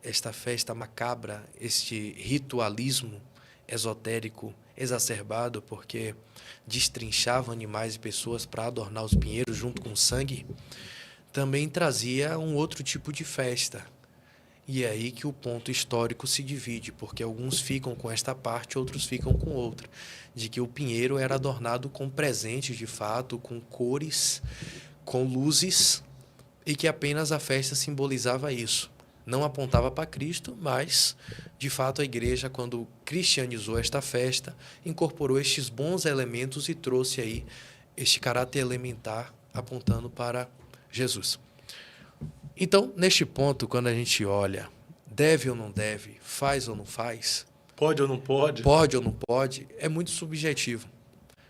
esta festa macabra, este ritualismo esotérico exacerbado, porque destrinchava animais e pessoas para adornar os pinheiros junto com sangue, também trazia um outro tipo de festa. E é aí que o ponto histórico se divide, porque alguns ficam com esta parte, outros ficam com outra. De que o pinheiro era adornado com presentes, de fato, com cores, com luzes, e que apenas a festa simbolizava isso. Não apontava para Cristo, mas, de fato, a igreja, quando cristianizou esta festa, incorporou estes bons elementos e trouxe aí este caráter elementar, apontando para Jesus. Então, neste ponto, quando a gente olha, deve ou não deve, faz ou não faz, pode ou não pode, pode ou não pode, é muito subjetivo.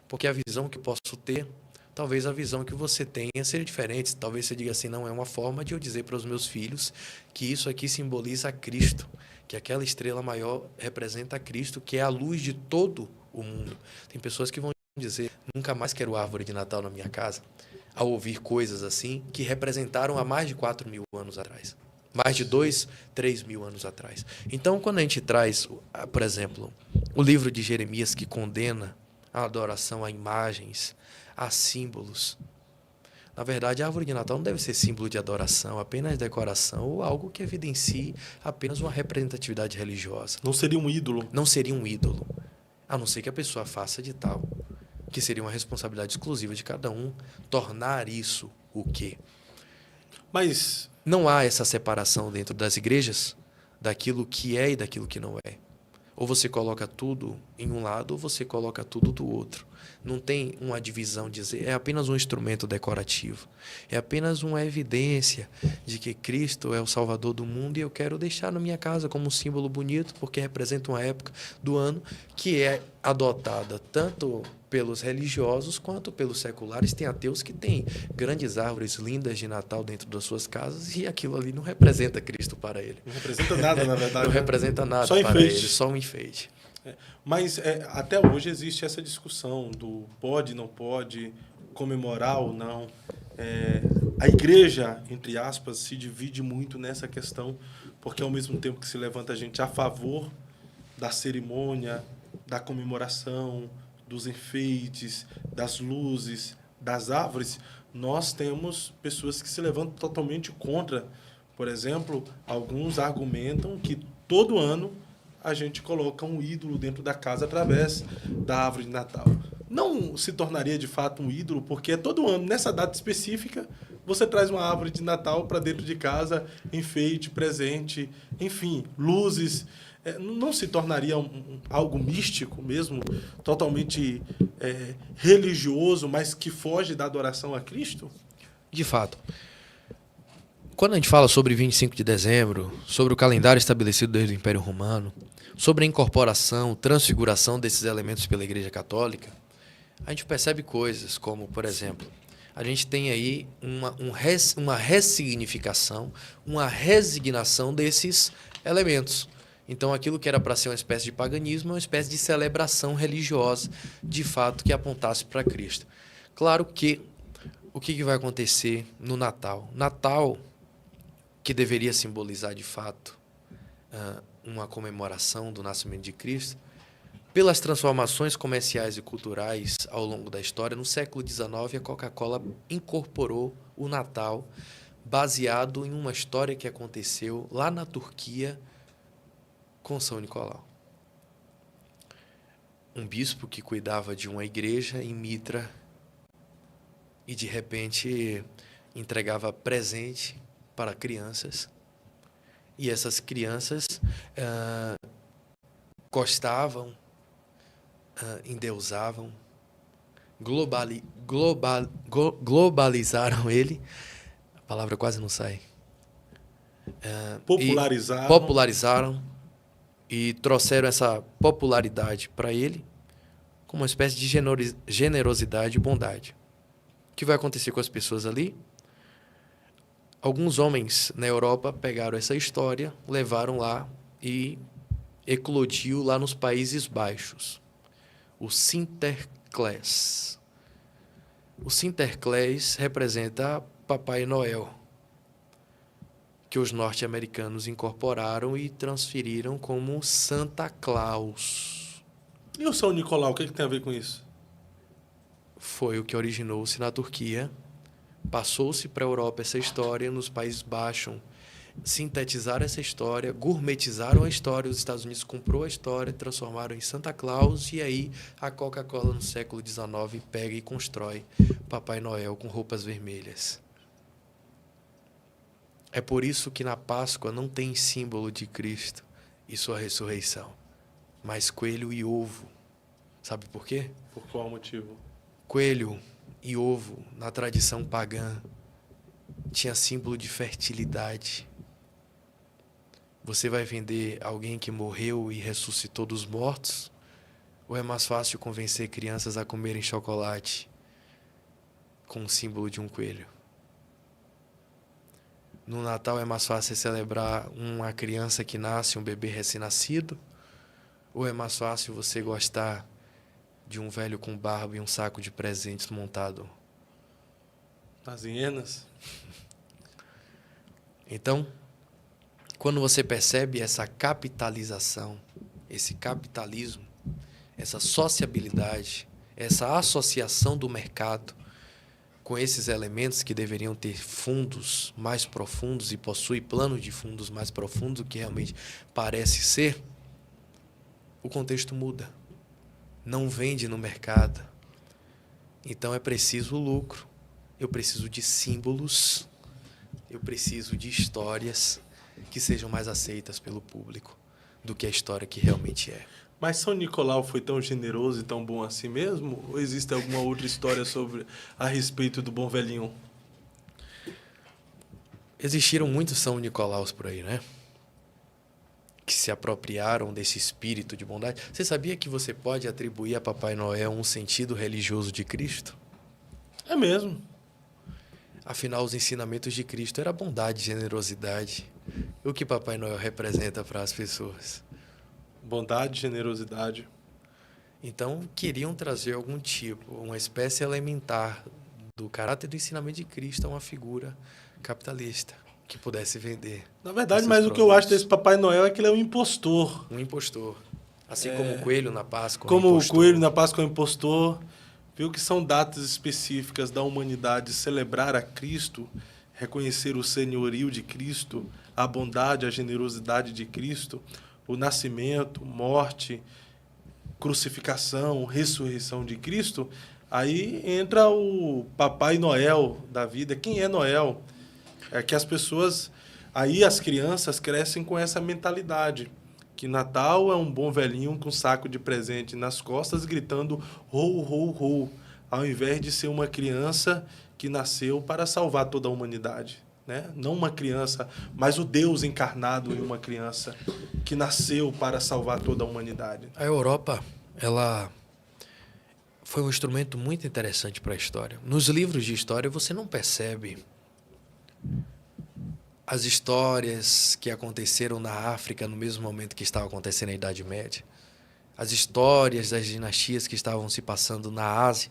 Porque a visão que posso ter, talvez a visão que você tenha seja diferente. Talvez você diga assim, não, é uma forma de eu dizer para os meus filhos que isso aqui simboliza Cristo, que aquela estrela maior representa Cristo, que é a luz de todo o mundo. Tem pessoas que vão dizer, nunca mais quero árvore de Natal na minha casa, ao ouvir coisas assim que representaram há mais de 4.000 anos atrás. Mais de 2, 3.000 anos atrás. Então, quando a gente traz, por exemplo, o livro de Jeremias que condena a adoração a imagens, a símbolos. Na verdade, a árvore de Natal não deve ser símbolo de adoração, apenas decoração ou algo que evidencie apenas uma representatividade religiosa. Não seria um ídolo. Não seria um ídolo, a não ser que a pessoa faça de tal, que seria uma responsabilidade exclusiva de cada um, tornar isso o quê? Mas Não há essa separação dentro das igrejas daquilo que é e daquilo que não é. Ou você coloca tudo em um lado ou você coloca tudo do outro. Não tem uma divisão, dizer, é apenas um instrumento decorativo. É apenas uma evidência de que Cristo é o Salvador do mundo e eu quero deixar na minha casa como um símbolo bonito, porque representa uma época do ano que é adotada tanto pelos religiosos quanto pelos seculares. Tem ateus que têm grandes árvores lindas de Natal dentro das suas casas e aquilo ali não representa Cristo para ele. não representa nada, na verdade. Não né? representa nada Só para enfeite. ele, só um enfeite. Mas até hoje existe essa discussão do pode, não pode, comemorar ou não. A igreja, entre aspas, se divide muito nessa questão, porque ao mesmo tempo que se levanta gente a favor da cerimônia, da comemoração, dos enfeites, das luzes, das árvores, nós temos pessoas que se levantam totalmente contra. Por exemplo, alguns argumentam que todo ano a gente coloca um ídolo dentro da casa através da árvore de Natal. Não se tornaria de fato um ídolo, porque todo ano, nessa data específica, você traz uma árvore de Natal para dentro de casa, enfeite, presente, enfim, luzes. Não se tornaria algo místico mesmo, totalmente religioso, mas que foge da adoração a Cristo? De fato. Quando a gente fala sobre 25 de dezembro, sobre o calendário estabelecido desde o Império Romano, sobre a incorporação, transfiguração desses elementos pela Igreja Católica, a gente percebe coisas como, por exemplo, a gente tem aí uma ressignificação, uma resignação desses elementos. Então, aquilo que era para ser uma espécie de paganismo é uma espécie de celebração religiosa, de fato, que apontasse para Cristo. Claro que o que vai acontecer no Natal? Natal, que deveria simbolizar, de fato, uma comemoração do nascimento de Cristo, pelas transformações comerciais e culturais ao longo da história, no século XIX, a Coca-Cola incorporou o Natal baseado em uma história que aconteceu lá na Turquia com São Nicolau. Um bispo que cuidava de uma igreja em Mitra e, de repente, entregava presente para crianças. E essas crianças gostavam, endeusavam, globalizaram ele. A palavra quase não sai. Popularizaram e trouxeram essa popularidade para ele como uma espécie de generosidade e bondade. O que vai acontecer com as pessoas ali? Alguns homens na Europa pegaram essa história, levaram lá e eclodiu lá nos Países Baixos. O Sinterklaas. O Sinterklaas representa Papai Noel, que os norte-americanos incorporaram e transferiram como Santa Claus. E o São Nicolau, o que tem a ver com isso? Foi o que originou-se na Turquia. Passou-se para a Europa essa história, nos Países Baixos sintetizaram essa história, gourmetizaram a história, os Estados Unidos comprou a história, transformaram em Santa Claus, e aí a Coca-Cola no século XIX pega e constrói Papai Noel com roupas vermelhas. É por isso que na Páscoa não tem símbolo de Cristo e sua ressurreição, mas coelho e ovo. Sabe por quê? Por qual motivo? Coelho e ovo, na tradição pagã, tinha símbolo de fertilidade. Você vai vender alguém que morreu e ressuscitou dos mortos? Ou é mais fácil convencer crianças a comerem chocolate com o símbolo de um coelho? No Natal é mais fácil celebrar uma criança que nasce, um bebê recém-nascido? Ou é mais fácil você gostar de um velho com barba e um saco de presentes montado? As hienas. Então, quando você percebe essa capitalização, esse capitalismo, essa sociabilidade, essa associação do mercado com esses elementos que deveriam ter fundos mais profundos e possui plano de fundos mais profundos do que realmente parece ser, o contexto muda. Não vende no mercado. Então é preciso lucro. Eu preciso de símbolos. Eu preciso de histórias que sejam mais aceitas pelo público do que a história que realmente é. Mas São Nicolau foi tão generoso e tão bom assim mesmo? Ou existe alguma outra história a respeito do bom velhinho? Existiram muitos São Nicolaus por aí, né? Que se apropriaram desse espírito de bondade. Você sabia que você pode atribuir a Papai Noel um sentido religioso de Cristo? É mesmo. Afinal, os ensinamentos de Cristo eram bondade, generosidade. O que Papai Noel representa para as pessoas? Bondade, generosidade. Então, queriam trazer algum tipo, uma espécie elementar do caráter do ensinamento de Cristo a uma figura capitalista que pudesse vender. Na verdade, mas o que eu acho desse Papai Noel é que ele é um impostor. Um impostor. Assim como o coelho na Páscoa. Como o coelho na Páscoa é um impostor. Viu que são datas específicas da humanidade celebrar a Cristo, reconhecer o senhorio de Cristo, a bondade, a generosidade de Cristo, o nascimento, morte, crucificação, ressurreição de Cristo. Aí entra o Papai Noel da vida. Quem é Noel? É que as pessoas, aí as crianças crescem com essa mentalidade, que Natal é um bom velhinho com um saco de presente nas costas gritando ho, ho, ho, ao invés de ser uma criança que nasceu para salvar toda a humanidade, né? Não uma criança, mas o Deus encarnado em uma criança que nasceu para salvar toda a humanidade. A Europa, ela foi um instrumento muito interessante para a história. Nos livros de história você não percebe as histórias que aconteceram na África no mesmo momento que estava acontecendo na Idade Média. As histórias das dinastias que estavam se passando na Ásia,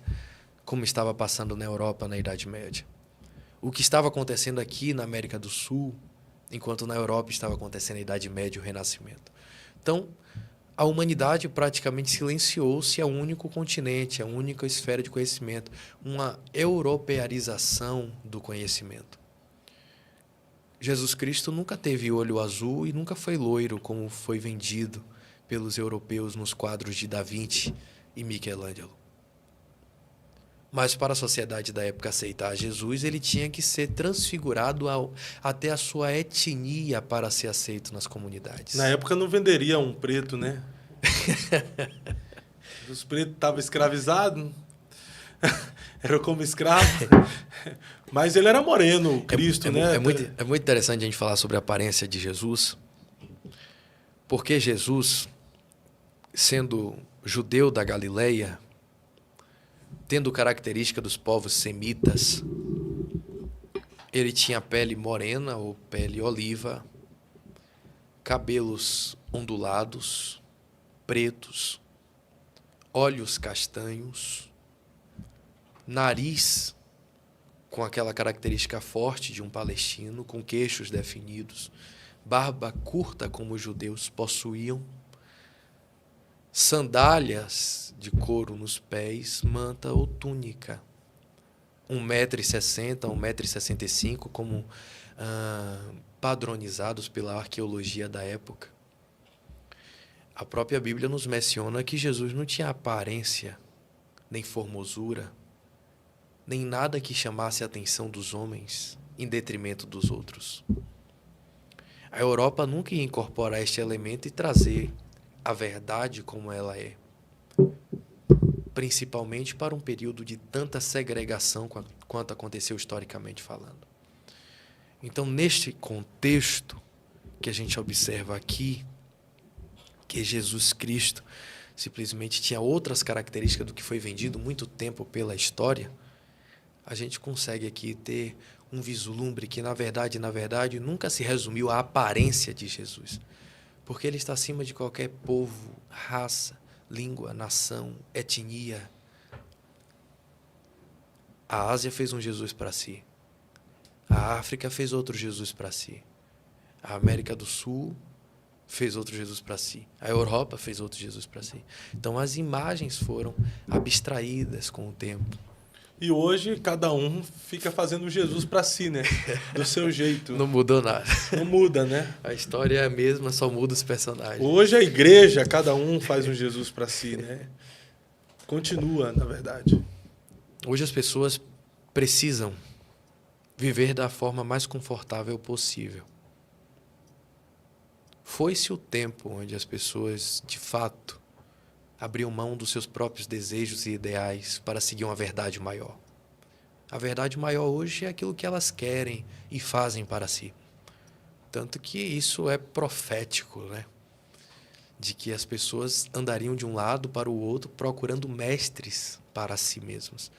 como estava passando na Europa na Idade Média. O que estava acontecendo aqui na América do Sul, enquanto na Europa estava acontecendo a Idade Média e o Renascimento. Então, a humanidade praticamente silenciou-se ao único continente, a única esfera de conhecimento, uma europearização do conhecimento. Jesus Cristo nunca teve olho azul e nunca foi loiro, como foi vendido pelos europeus nos quadros de Da Vinci e Michelangelo. Mas para a sociedade da época aceitar Jesus, ele tinha que ser transfigurado até a sua etnia para ser aceito nas comunidades. Na época não venderia um preto, né? Os pretos estavam escravizados, era como escravo. Mas ele era moreno, Cristo, né? É muito interessante a gente falar sobre a aparência de Jesus, porque Jesus, sendo judeu da Galileia, tendo característica dos povos semitas, ele tinha pele morena ou pele oliva, cabelos ondulados, pretos, olhos castanhos, nariz com aquela característica forte de um palestino, com queixos definidos, barba curta como os judeus possuíam, sandálias de couro nos pés, manta ou túnica, 1,60 m, 1,65 m, como padronizados pela arqueologia da época. A própria Bíblia nos menciona que Jesus não tinha aparência, nem formosura, nem nada que chamasse a atenção dos homens em detrimento dos outros. A Europa nunca ia incorporar este elemento e trazer a verdade como ela é, principalmente para um período de tanta segregação quanto aconteceu historicamente falando. Então, neste contexto que a gente observa aqui, que Jesus Cristo simplesmente tinha outras características do que foi vendido muito tempo pela história, a gente consegue aqui ter um vislumbre que, na verdade, nunca se resumiu à aparência de Jesus. Porque ele está acima de qualquer povo, raça, língua, nação, etnia. A Ásia fez um Jesus para si. A África fez outro Jesus para si. A América do Sul fez outro Jesus para si. A Europa fez outro Jesus para si. Então, as imagens foram abstraídas com o tempo. E hoje, cada um fica fazendo Jesus para si, né? Do seu jeito. Não mudou nada. Não muda, né? A história é a mesma, só muda os personagens. Hoje a igreja, cada um faz um Jesus para si, né? Continua, na verdade. Hoje as pessoas precisam viver da forma mais confortável possível. Foi-se o tempo onde as pessoas, de fato, abriam mão dos seus próprios desejos e ideais para seguir uma verdade maior. A verdade maior hoje é aquilo que elas querem e fazem para si. Tanto que isso é profético, né? De que as pessoas andariam de um lado para o outro procurando mestres para si mesmos,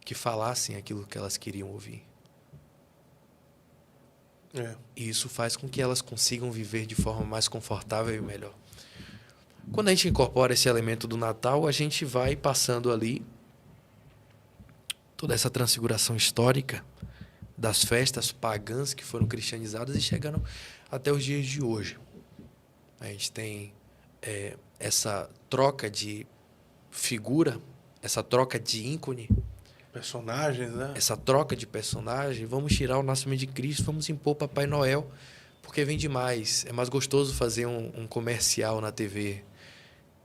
que falassem aquilo que elas queriam ouvir. E isso faz com que elas consigam viver de forma mais confortável e melhor. Quando a gente incorpora esse elemento do Natal, a gente vai passando ali toda essa transfiguração histórica das festas pagãs que foram cristianizadas e chegando até os dias de hoje. A gente tem essa troca de figura, essa troca de ícone, personagens, né? Essa troca de personagem. Vamos tirar o nascimento de Cristo, vamos impor Papai Noel, porque vem demais. É mais gostoso fazer um comercial na TV,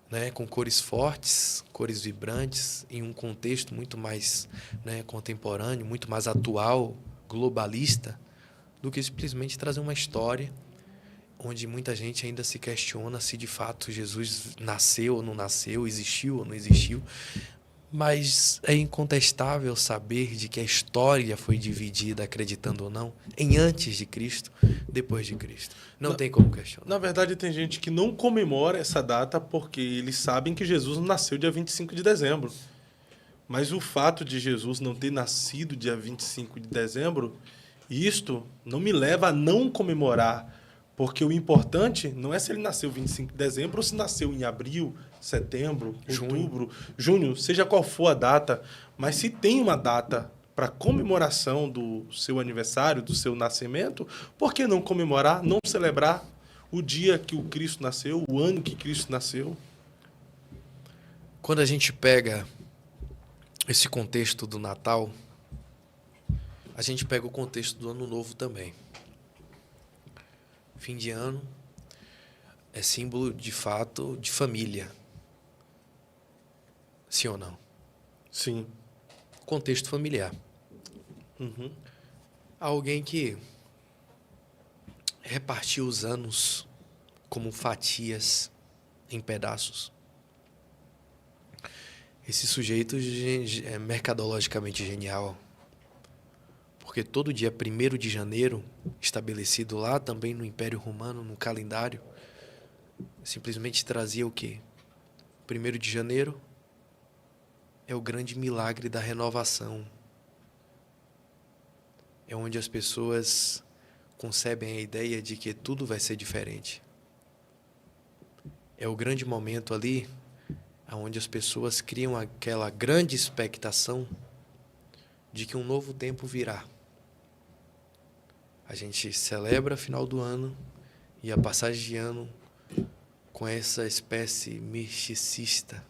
né, com cores fortes, cores vibrantes, em um contexto muito mais, né, contemporâneo, muito mais atual, globalista, do que simplesmente trazer uma história onde muita gente ainda se questiona se de fato Jesus nasceu ou não nasceu, existiu ou não existiu. Mas é incontestável saber de que a história foi dividida, acreditando ou não, em antes de Cristo, depois de Cristo. Não tem como questionar. Na verdade, tem gente que não comemora essa data porque eles sabem que Jesus nasceu dia 25 de dezembro. Mas o fato de Jesus não ter nascido dia 25 de dezembro, isto não me leva a não comemorar. Porque o importante não é se ele nasceu 25 de dezembro ou se nasceu em abril, setembro, outubro, junho, seja qual for a data. Mas se tem uma data para comemoração do seu aniversário, do seu nascimento, por que não comemorar, não celebrar o dia que o Cristo nasceu, o ano que Cristo nasceu? Quando a gente pega esse contexto do Natal, a gente pega o contexto do Ano Novo também. Fim de ano é símbolo, de fato, de família. Sim ou não? Sim. Contexto familiar. Uhum. Alguém que repartiu os anos como fatias em pedaços. Esse sujeito é mercadologicamente genial. Porque todo dia 1º de janeiro, estabelecido lá também no Império Romano, no calendário, simplesmente trazia o quê? 1º de janeiro é o grande milagre da renovação. É onde as pessoas concebem a ideia de que tudo vai ser diferente. É o grande momento ali onde as pessoas criam aquela grande expectação de que um novo tempo virá. A gente celebra final do ano e a passagem de ano com essa espécie misticista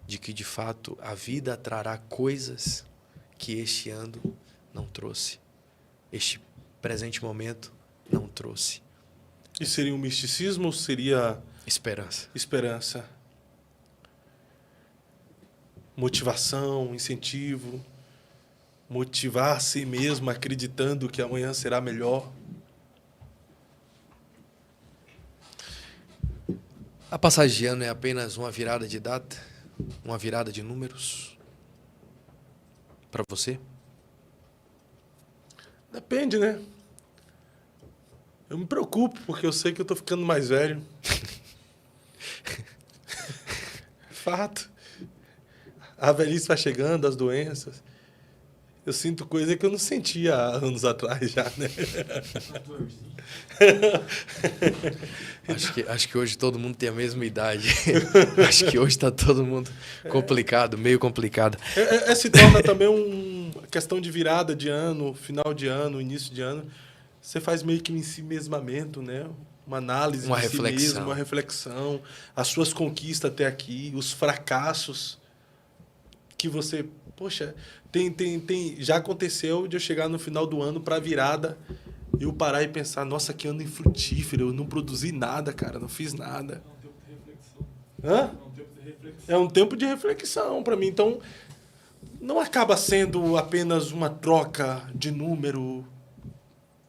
de que, de fato, a vida trará coisas que este ano não trouxe. Este presente momento não trouxe. E seria um misticismo ou seria... Esperança. Esperança. Motivação, incentivo. Motivar a si mesmo acreditando que amanhã será melhor. A passagem de ano é apenas uma virada de data? Uma virada de números? Para você? Depende, né? Eu me preocupo, porque eu sei que eu tô ficando mais velho. Fato. A velhice vai chegando, as doenças. Eu sinto coisa que eu não sentia há anos atrás já, né? Acho que hoje todo mundo tem a mesma idade. Acho que hoje está todo mundo complicado, meio complicado. Se torna também uma questão de virada de ano, final de ano, início de ano. Você faz meio que um ensimesmamento, né? Uma análise Uma de reflexão. si mesmo, uma reflexão, as suas conquistas até aqui, os fracassos que você... Poxa, já aconteceu de eu chegar no final do ano para a virada e eu parar e pensar, nossa, que ano infrutífero, eu não produzi nada, cara, não fiz nada. É um tempo de reflexão. Hã? É um tempo de reflexão. É um tempo de reflexão para mim. Então, não acaba sendo apenas uma troca de número,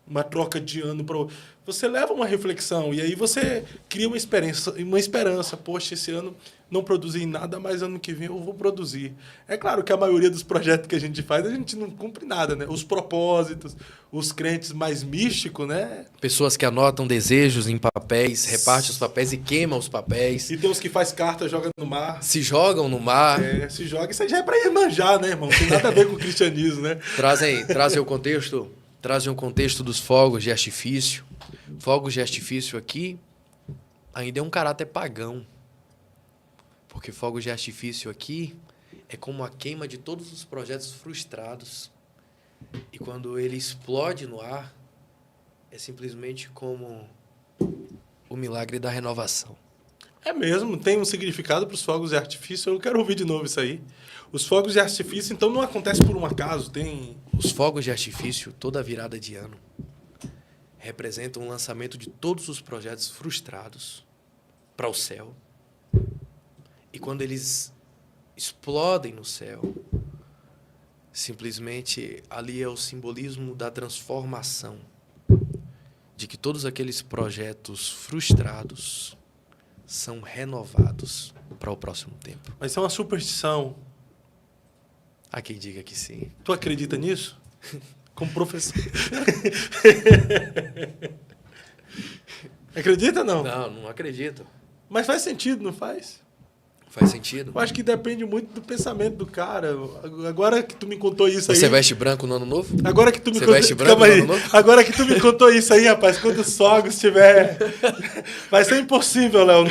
uma troca de ano para você leva uma reflexão e aí você cria uma esperança. Poxa, esse ano não produzi nada, mas ano que vem eu vou produzir. É claro que a maioria dos projetos que a gente faz, a gente não cumpre nada, né? Os propósitos, os crentes mais místicos, né? Pessoas que anotam desejos em papéis, repartem os papéis e queimam os papéis. E tem uns que faz carta, joga no mar. Se jogam no mar. Se joga. Isso aí já é para manjar, né, irmão? Não tem nada a ver com o cristianismo, né? Trazem um contexto dos fogos de artifício. Fogos de artifício aqui ainda é um caráter pagão. Porque fogos de artifício aqui é como a queima de todos os projetos frustrados. E quando ele explode no ar, é simplesmente como o milagre da renovação. É mesmo, tem um significado para os fogos de artifício. Eu quero ouvir de novo isso aí. Os fogos de artifício, então, não acontece por um acaso, tem... Os fogos de artifício, toda virada de ano, representam o lançamento de todos os projetos frustrados para o céu. E quando eles explodem no céu, simplesmente ali é o simbolismo da transformação, de que todos aqueles projetos frustrados são renovados para o próximo tempo. Mas isso é uma superstição. Há quem diga que sim. Tu acredita nisso? Como professor. Acredita ou não? Não acredito. Mas faz sentido, não faz? Faz sentido. Eu acho que depende muito do pensamento do cara. Agora que tu me contou isso aí... Você veste branco no ano novo? Agora que tu me Você contou... veste branco no ano novo? Agora que tu me contou isso aí, rapaz, quando o Sogro estiver... Vai ser impossível, Léo,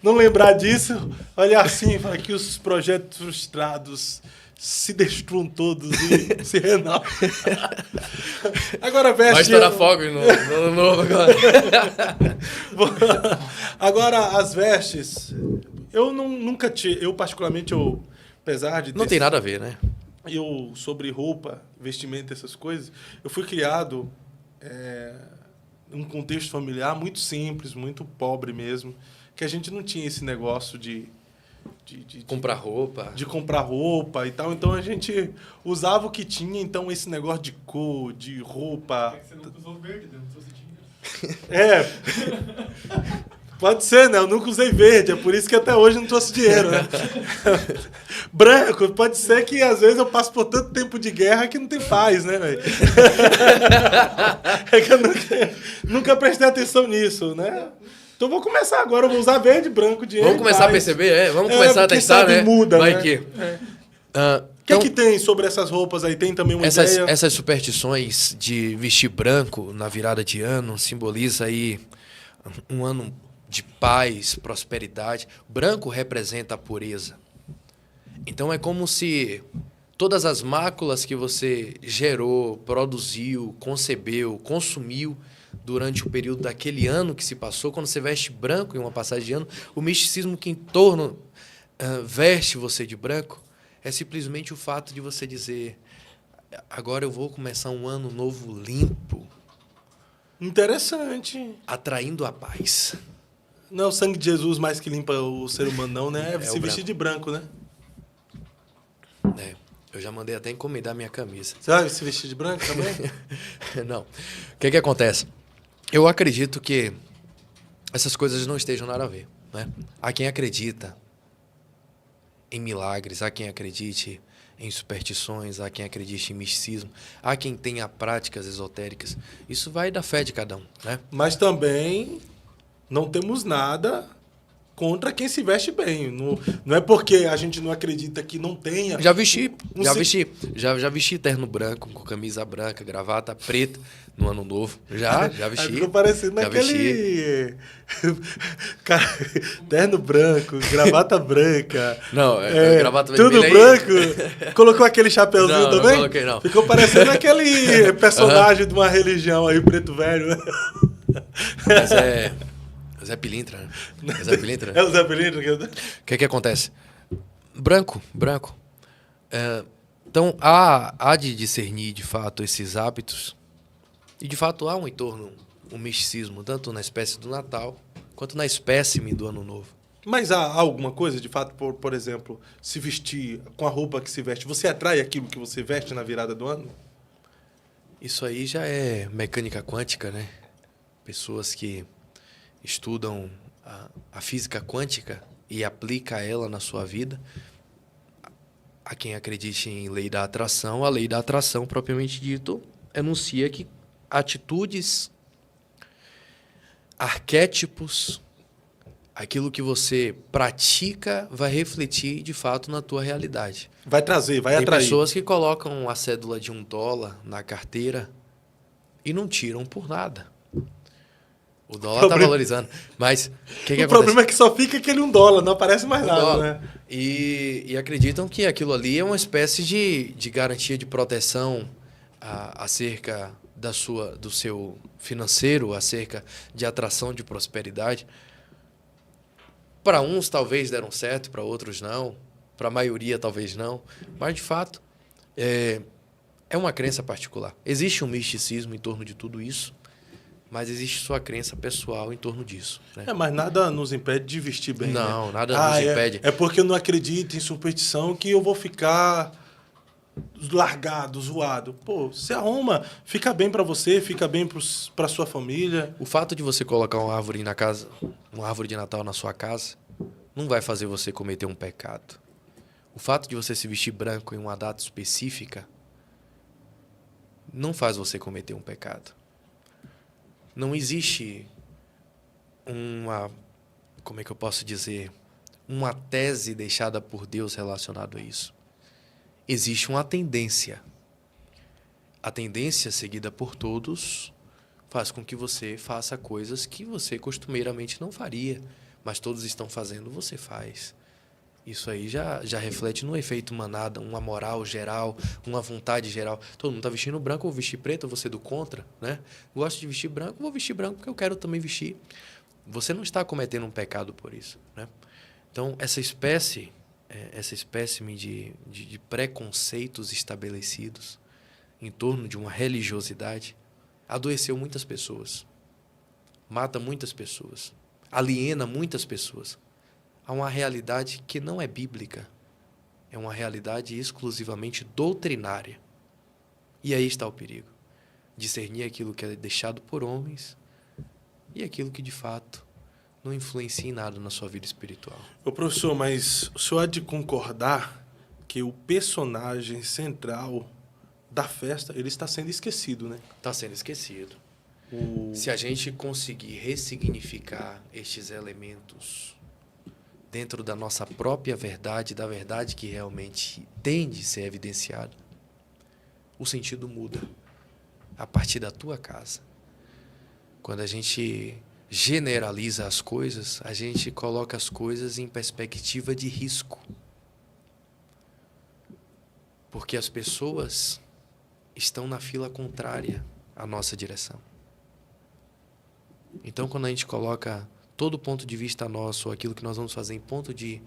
não lembrar disso. Olhar assim, falar que os projetos frustrados se destruam todos e se renovam. Agora veste... Vai estourar fogo no ano novo agora. Agora, as vestes... Eu particularmente, apesar de Não tem nada a ver, né? Eu, sobre roupa, vestimenta, essas coisas, eu fui criado num contexto familiar muito simples, muito pobre mesmo, que a gente não tinha esse negócio de comprar roupa. De comprar roupa e tal. Então, a gente usava o que tinha. Então, esse negócio de cor, de roupa... É que você nunca usou verde, né? Não trouxe dinheiro. Pode ser, né? Eu nunca usei verde, é por isso que até hoje não trouxe dinheiro, né? Branco, pode ser que às vezes eu passo por tanto tempo de guerra que não tem paz, né, velho? É que eu nunca prestei atenção nisso, né? Então vou começar agora, eu vou usar verde, branco, dinheiro. Vamos começar a perceber, Vamos começar a testar, né? Muda, vai né? que. O que tem sobre essas roupas aí? Tem também uma ideia? Essas superstições de vestir branco na virada de ano simboliza aí um ano de paz, prosperidade. Branco representa a pureza. Então é como se todas as máculas que você gerou, produziu, concebeu, consumiu durante o período daquele ano que se passou, quando você veste branco em uma passagem de ano, o misticismo que em torno veste você de branco é simplesmente o fato de você dizer: agora eu vou começar um ano novo limpo. Interessante. Atraindo a paz. Não é o sangue de Jesus mais que limpa o ser humano, não, né? É se vestir branco. de branco, né? Eu já mandei até encomendar minha camisa. Você vai se vestir de branco também? Não. O que acontece? Eu acredito que essas coisas não estejam nada a ver, né? Há quem acredita em milagres, há quem acredite em superstições, há quem acredite em misticismo, há quem tenha práticas esotéricas. Isso vai da fé de cada um, né? Mas também não temos nada contra quem se veste bem. Não é porque a gente não acredita que não tenha. Já vesti terno branco, com camisa branca, gravata preta no ano novo. Já Aí vesti. ficou parecendo Já aquele... Cara, terno branco, gravata branca. Não, gravata tudo vermelha aí. branco. Colocou aquele chapeuzinho Não, não também? coloquei, não. Ficou parecendo aquele personagem de uma religião aí, preto velho. Mas é Zé Pilintra, né? É Zé Pilintra. É o Zé Pilintra? O que acontece? Branco. Então, há de discernir, de fato, esses hábitos. E, de fato, há um entorno, um misticismo, tanto na espécie do Natal, quanto na espécime do Ano Novo. Mas há alguma coisa, de fato, por exemplo, se vestir com a roupa que se veste, você atrai aquilo que você veste na virada do ano? Isso aí já é mecânica quântica, né? Pessoas que estudam a física quântica e aplica ela na sua vida. A quem acredite em lei da atração, a lei da atração, propriamente dito, enuncia que atitudes, arquétipos, aquilo que você pratica vai refletir, de fato, na tua realidade. Vai trazer, vai Tem atrair. pessoas que colocam a cédula de $1 na carteira e não tiram por nada. O dólar está valorizando. Mas o que O acontece? problema é que só fica aquele $1, não aparece mais nada, Dólar. né? E acreditam que aquilo ali é uma espécie de garantia de proteção acerca do seu financeiro, acerca de atração de prosperidade. Para uns talvez deram certo, para outros não. Para a maioria talvez não. Mas, de fato, é uma crença particular. Existe um misticismo em torno de tudo isso, mas existe sua crença pessoal em torno disso. Né? Mas nada nos impede de vestir bem, Não, né? nada nos impede. É porque eu não acredito em superstição que eu vou ficar largado, zoado. Pô, se arruma, fica bem pra você, fica bem pra sua família. O fato de você colocar uma árvore na casa, uma árvore de Natal na sua casa, não vai fazer você cometer um pecado. O fato de você se vestir branco em uma data específica não faz você cometer um pecado. Não existe como é que eu posso dizer, uma tese deixada por Deus relacionado a isso. Existe uma tendência. A tendência seguida por todos faz com que você faça coisas que você costumeiramente não faria, mas todos estão fazendo, você faz. Isso aí já reflete no efeito manada, uma moral geral, uma vontade geral. Todo mundo está vestindo branco, eu vou vestir preto, eu vou ser do contra, né? Gosto de vestir branco, vou vestir branco porque eu quero também vestir. Você não está cometendo um pecado por isso, né? Então, essa espécime de preconceitos estabelecidos em torno de uma religiosidade adoeceu muitas pessoas, mata muitas pessoas, aliena muitas pessoas. Há uma realidade que não é bíblica, é uma realidade exclusivamente doutrinária. E aí está o perigo. Discernir aquilo que é deixado por homens e aquilo que, de fato, não influencia em nada na sua vida espiritual. Ô, professor, mas o senhor há de concordar que o personagem central da festa, ele está sendo esquecido, né? Está sendo esquecido. Se a gente conseguir ressignificar estes elementos dentro da nossa própria verdade, da verdade que realmente tem de ser evidenciada, o sentido muda a partir da tua casa. Quando a gente generaliza as coisas, a gente coloca as coisas em perspectiva de risco. Porque as pessoas estão na fila contrária à nossa direção. Então, quando a gente coloca todo ponto de vista nosso, aquilo que nós vamos fazer em ponto de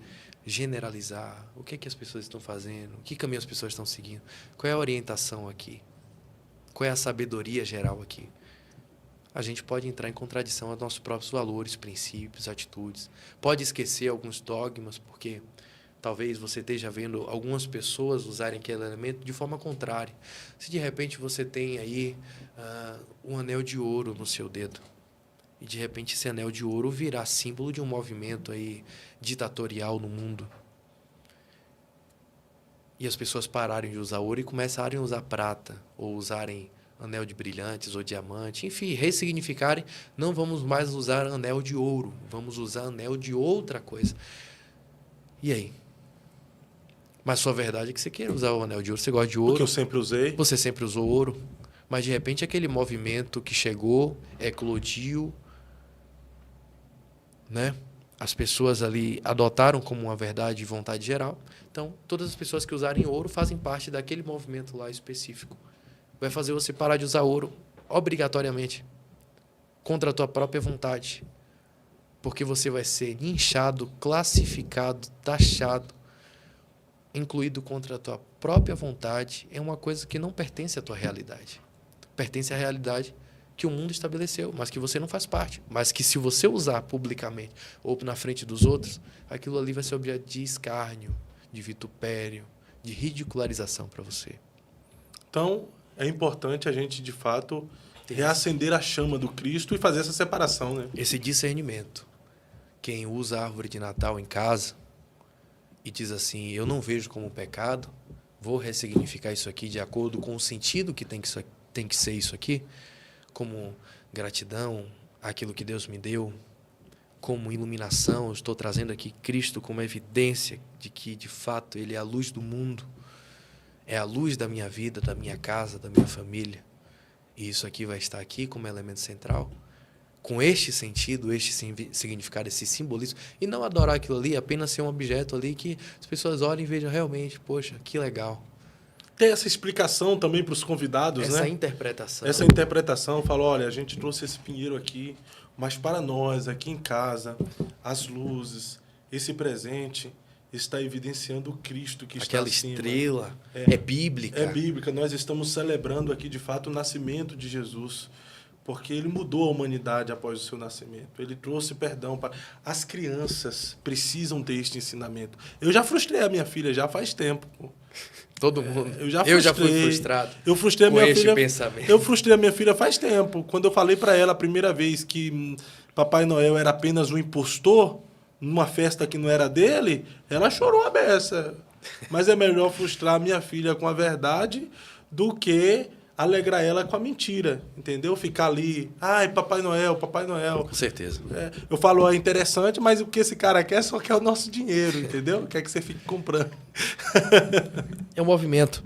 generalizar, o que é que as pessoas estão fazendo, que caminho as pessoas estão seguindo, qual é a orientação aqui, qual é a sabedoria geral aqui, a gente pode entrar em contradição aos nossos próprios valores, princípios, atitudes. Pode esquecer alguns dogmas, porque talvez você esteja vendo algumas pessoas usarem aquele elemento de forma contrária. Se de repente você tem aí um anel de ouro no seu dedo, e de repente esse anel de ouro virá símbolo de um movimento aí ditatorial no mundo, e as pessoas pararem de usar ouro e começarem a usar prata, ou usarem anel de brilhantes ou diamante, enfim, ressignificarem. Não vamos mais usar anel de ouro, vamos usar anel de outra coisa. E aí? Mas sua verdade é que você quer usar o anel de ouro, você gosta de ouro. Porque eu sempre usei. Você sempre usou ouro, mas de repente aquele movimento que chegou, eclodiu, né? As pessoas ali adotaram como uma verdade e vontade geral. Então, todas as pessoas que usarem ouro fazem parte daquele movimento lá específico. Vai fazer você parar de usar ouro obrigatoriamente, contra a tua própria vontade. Porque você vai ser inchado, classificado, taxado, incluído contra a tua própria vontade. É uma coisa que não pertence à tua realidade. Pertence à realidade que o mundo estabeleceu, mas que você não faz parte. Mas que se você usar publicamente ou na frente dos outros, aquilo ali vai ser objeto de escárnio, de vitupério, de ridicularização para você. Então, é importante a gente, de fato, reacender a chama do Cristo e fazer essa separação, né? Esse discernimento. Quem usa a árvore de Natal em casa e diz assim, eu não vejo como pecado, vou ressignificar isso aqui de acordo com o sentido que tem que ser isso aqui, como gratidão àquilo que Deus me deu, como iluminação, eu estou trazendo aqui Cristo como evidência de que, de fato, Ele é a luz do mundo, é a luz da minha vida, da minha casa, da minha família. E isso aqui vai estar aqui como elemento central, com este sentido, este significado, esse simbolismo, e não adorar aquilo ali, apenas ser um objeto ali que as pessoas olhem e vejam realmente, poxa, que legal. Ter essa explicação também para os convidados, essa né? interpretação. Essa interpretação, falou, olha, a gente trouxe esse pinheiro aqui, mas para nós, aqui em casa, as luzes, esse presente está evidenciando o Cristo que aquela está acima. Estrela é bíblica. É bíblica. Nós estamos celebrando aqui, de fato, o nascimento de Jesus, porque ele mudou a humanidade após o seu nascimento. Ele trouxe perdão para... As crianças precisam ter este ensinamento. Eu já frustrei a minha filha já faz tempo. Todo mundo. Eu já fui frustrado. Eu frustrei a com minha este filha. pensamento. Eu frustrei a minha filha faz tempo. Quando eu falei para ela a primeira vez que Papai Noel era apenas um impostor numa festa que não era dele, ela chorou a beça. Mas é melhor frustrar a minha filha com a verdade do que alegrar ela com a mentira, entendeu? Ficar ali, ai, Papai Noel, Papai Noel. Com certeza. Eu falo, é interessante, mas o que esse cara quer só quer o nosso dinheiro, entendeu? Quer que você fique comprando. É um movimento.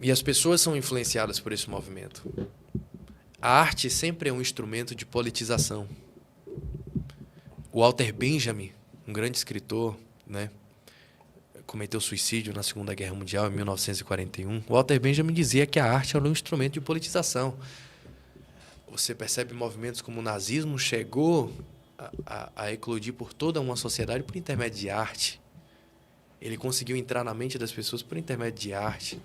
E as pessoas são influenciadas por esse movimento. A arte sempre é um instrumento de politização. O Walter Benjamin, um grande escritor, né, cometeu suicídio na Segunda Guerra Mundial, em 1941. O Walter Benjamin dizia que a arte era um instrumento de politização. Você percebe movimentos como o nazismo chegou a eclodir por toda uma sociedade por intermédio de arte. Ele conseguiu entrar na mente das pessoas por intermédio de arte.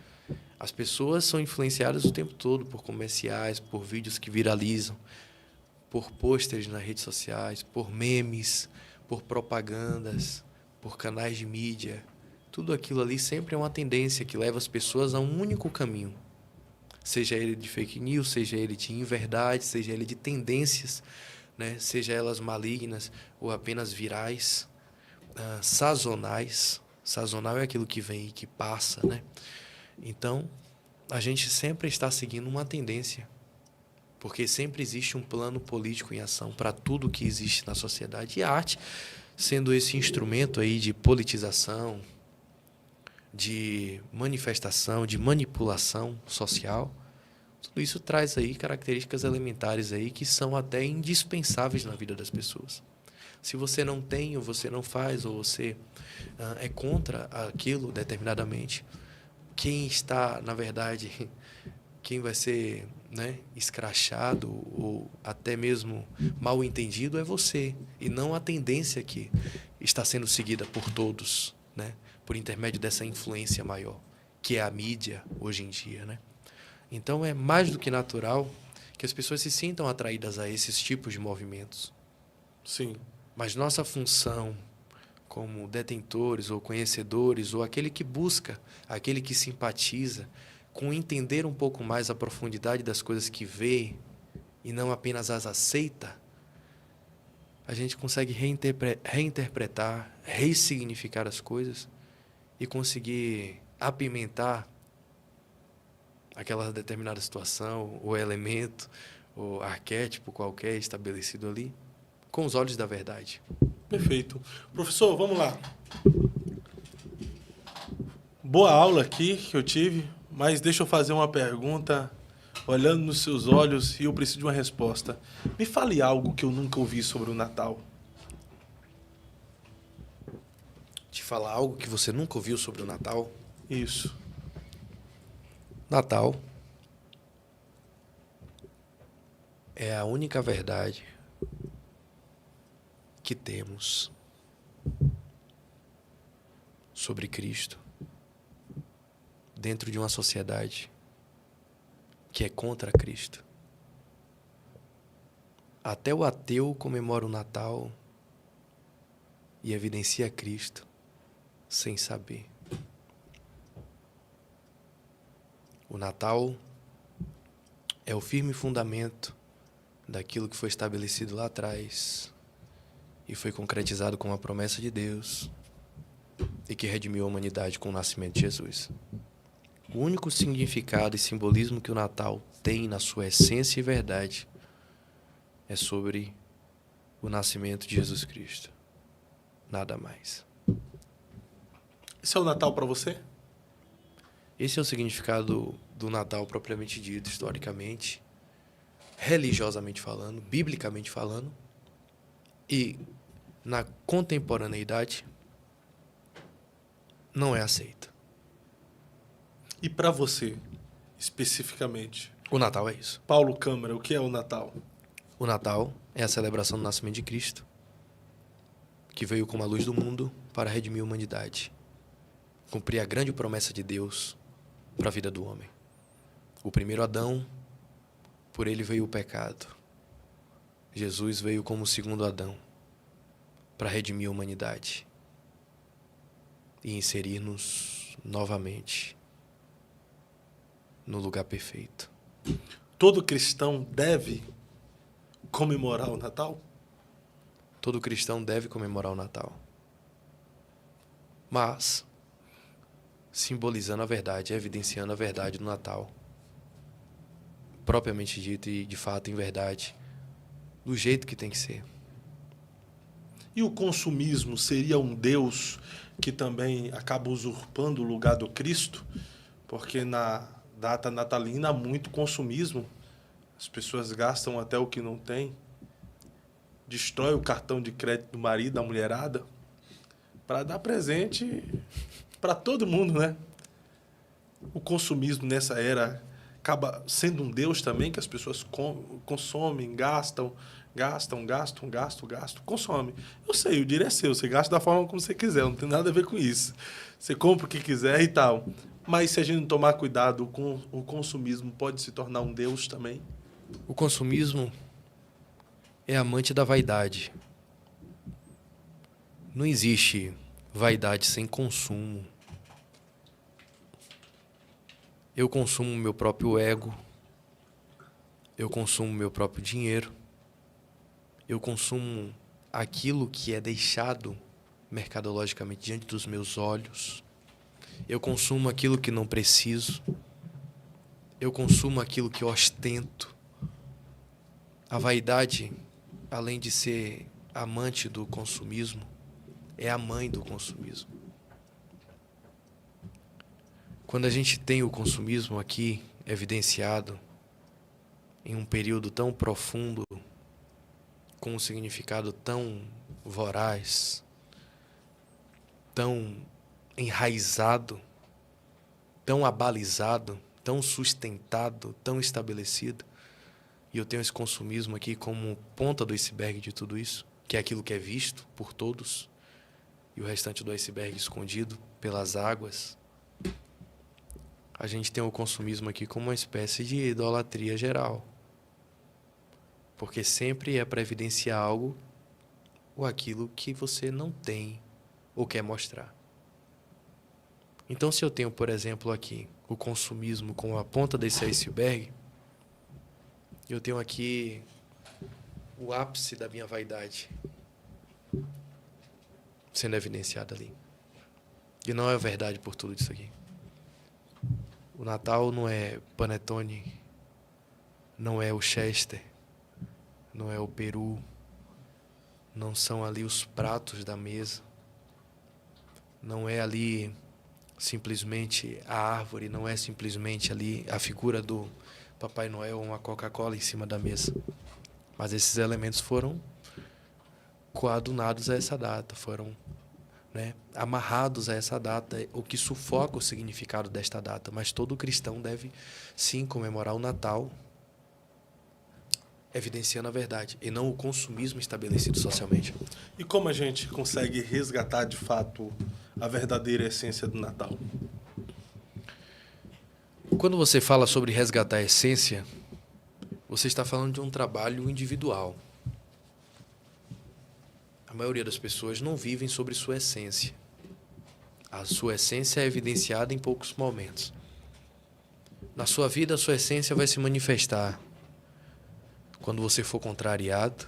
As pessoas são influenciadas o tempo todo por comerciais, por vídeos que viralizam, por pôsteres nas redes sociais, por memes, por propagandas, por canais de mídia. Tudo aquilo ali sempre é uma tendência que leva as pessoas a um único caminho. Seja ele de fake news, seja ele de inverdade, seja ele de tendências, né? Seja elas malignas ou apenas virais, sazonais. Sazonal é aquilo que vem e que passa, né? Então, a gente sempre está seguindo uma tendência, porque sempre existe um plano político em ação para tudo que existe na sociedade. E a arte, sendo esse instrumento aí de politização, de manifestação, de manipulação social, tudo isso traz aí características elementares aí que são até indispensáveis na vida das pessoas. Se você não tem, ou você não faz, ou você é contra aquilo determinadamente, quem está, na verdade, quem vai ser, né, escrachado ou até mesmo mal entendido é você, e não a tendência que está sendo seguida por todos, né, por intermédio dessa influência maior, que é a mídia hoje em dia, né? Então é mais do que natural que as pessoas se sintam atraídas a esses tipos de movimentos. Sim. Mas nossa função como detentores ou conhecedores, ou aquele que busca, aquele que simpatiza, com entender um pouco mais a profundidade das coisas que vê e não apenas as aceita, a gente consegue reinterpretar, ressignificar as coisas e conseguir apimentar aquela determinada situação, ou elemento, ou arquétipo qualquer estabelecido ali, com os olhos da verdade. Perfeito. Professor, vamos lá. Boa aula aqui que eu tive, mas deixa eu fazer uma pergunta, olhando nos seus olhos, e eu preciso de uma resposta. Me fale algo que eu nunca ouvi sobre o Natal. Te falar algo que você nunca ouviu sobre o Natal? Isso. Natal é a única verdade que temos sobre Cristo dentro de uma sociedade que é contra Cristo. Até o ateu comemora o Natal e evidencia Cristo sem saber. O Natal é o firme fundamento daquilo que foi estabelecido lá atrás e foi concretizado com a promessa de Deus e que redimiu a humanidade com o nascimento de Jesus. O único significado e simbolismo que o Natal tem na sua essência e verdade é sobre o nascimento de Jesus Cristo. Nada mais. Esse é o Natal para você? Esse é o significado do Natal propriamente dito, historicamente, religiosamente falando, biblicamente falando, e na contemporaneidade não é aceito. E para você, especificamente? O Natal é isso. Paulo Câmara, o que é o Natal? O Natal é a celebração do nascimento de Cristo, que veio como a luz do mundo para redimir a humanidade, cumprir a grande promessa de Deus para a vida do homem. O primeiro Adão, por ele veio o pecado. Jesus veio como o segundo Adão para redimir a humanidade e inserir-nos novamente no lugar perfeito. Todo cristão deve comemorar o Natal? Todo cristão deve comemorar o Natal, mas simbolizando a verdade, evidenciando a verdade do Natal, propriamente dito e de fato em verdade, do jeito que tem que ser. E o consumismo seria um Deus que também acaba usurpando o lugar do Cristo? Porque na data natalina há muito consumismo. As pessoas gastam até o que não tem. Destrói o cartão de crédito do marido, da mulherada, para dar presente para todo mundo, né? O consumismo nessa era acaba sendo um Deus também, que as pessoas consomem, gastam, consomem. Eu sei, o dinheiro é seu, você gasta da forma como você quiser, não tem nada a ver com isso. Você compra o que quiser e tal. Mas se a gente não tomar cuidado, o consumismo pode se tornar um Deus também. O consumismo é amante da vaidade. Não existe vaidade sem consumo. Eu consumo meu próprio ego. Eu consumo meu próprio dinheiro. Eu consumo aquilo que é deixado mercadologicamente diante dos meus olhos. Eu consumo aquilo que não preciso. Eu consumo aquilo que eu ostento. A vaidade, além de ser amante do consumismo, é a mãe do consumismo. Quando a gente tem o consumismo aqui evidenciado em um período tão profundo, com um significado tão voraz, tão enraizado, tão abalizado, tão sustentado, tão estabelecido, e eu tenho esse consumismo aqui como ponta do iceberg de tudo isso, que é aquilo que é visto por todos, e o restante do iceberg escondido pelas águas. A gente tem o consumismo aqui como uma espécie de idolatria geral. Porque sempre é para evidenciar algo ou aquilo que você não tem ou quer mostrar. Então, se eu tenho, por exemplo, aqui o consumismo como a ponta desse iceberg, eu tenho aqui o ápice da minha vaidade sendo evidenciado ali. E não é verdade por tudo isso aqui. O Natal não é panetone, não é o Chester, não é o peru, não são ali os pratos da mesa, não é ali simplesmente a árvore, não é simplesmente ali a figura do Papai Noel ou uma Coca-Cola em cima da mesa. Mas esses elementos foram coadunados a essa data, foram, né, amarrados a essa data, o que sufoca o significado desta data. Mas todo cristão deve, sim, comemorar o Natal, evidenciando a verdade, e não o consumismo estabelecido socialmente. E como a gente consegue resgatar, de fato, a verdadeira essência do Natal? Quando você fala sobre resgatar a essência, você está falando de um trabalho individual. A maioria das pessoas não vivem sobre sua essência. A sua essência é evidenciada em poucos momentos. Na sua vida, a sua essência vai se manifestar quando você for contrariado.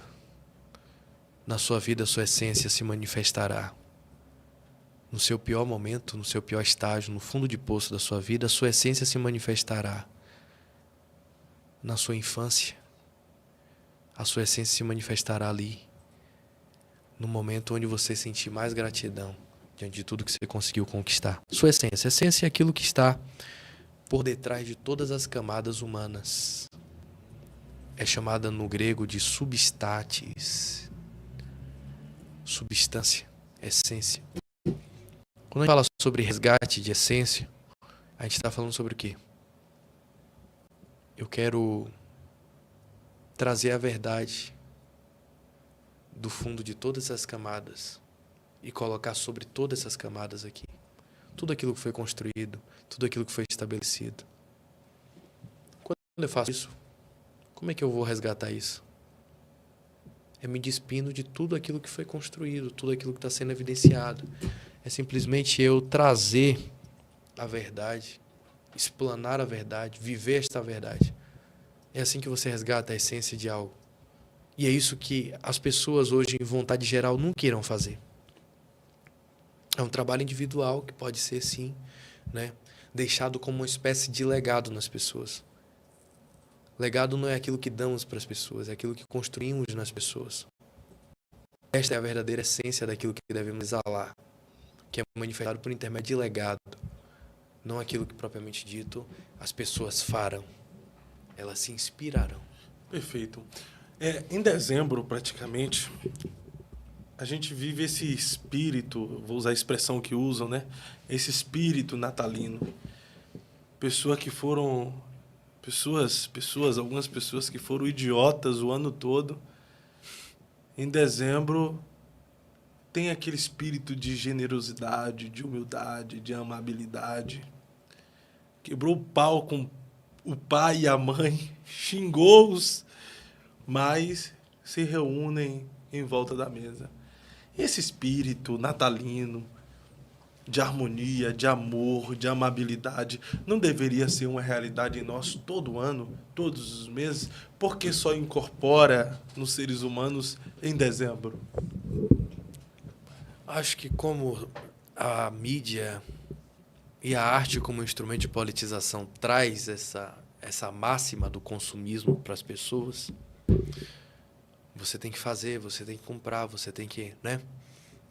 Na sua vida, a sua essência se manifestará no seu pior momento, no seu pior estágio, no fundo de poço da sua vida. A sua essência se manifestará na sua infância. A sua essência se manifestará ali, no momento onde você sentir mais gratidão diante de tudo que você conseguiu conquistar. Sua essência. A essência é aquilo que está por detrás de todas as camadas humanas. É chamada no grego de substatis. Substância, essência. Quando a gente fala sobre resgate de essência, a gente está falando sobre o quê? Eu quero trazer a verdade do fundo de todas essas camadas e colocar sobre todas essas camadas aqui tudo aquilo que foi construído, tudo aquilo que foi estabelecido. Quando eu faço isso, como é que eu vou resgatar isso? É me despindo de tudo aquilo que foi construído, tudo aquilo que está sendo evidenciado. É simplesmente eu trazer a verdade, explanar a verdade, viver esta verdade. É assim que você resgata a essência de algo. E é isso que as pessoas hoje, em vontade geral, nunca irão fazer. É um trabalho individual que pode ser, sim, né, deixado como uma espécie de legado nas pessoas. Legado não é aquilo que damos para as pessoas, é aquilo que construímos nas pessoas. Esta é a verdadeira essência daquilo que devemos exalar, que é manifestado por intermédio de legado. Não aquilo que, propriamente dito, as pessoas farão. Elas se inspirarão. Perfeito. Em dezembro, praticamente, a gente vive esse espírito, vou usar a expressão que usam, né? Esse espírito natalino. Algumas pessoas que foram idiotas o ano todo, em dezembro tem aquele espírito de generosidade, de humildade, de amabilidade. Quebrou o pau com o pai e a mãe, xingou-os, mas se reúnem em volta da mesa. Esse espírito natalino, de harmonia, de amor, de amabilidade, não deveria ser uma realidade em nós todo ano, todos os meses, porque só incorpora nos seres humanos em dezembro? Acho que como a mídia e a arte como instrumento de politização traz essa máxima do consumismo para as pessoas, você tem que fazer, você tem que comprar, você tem que, né?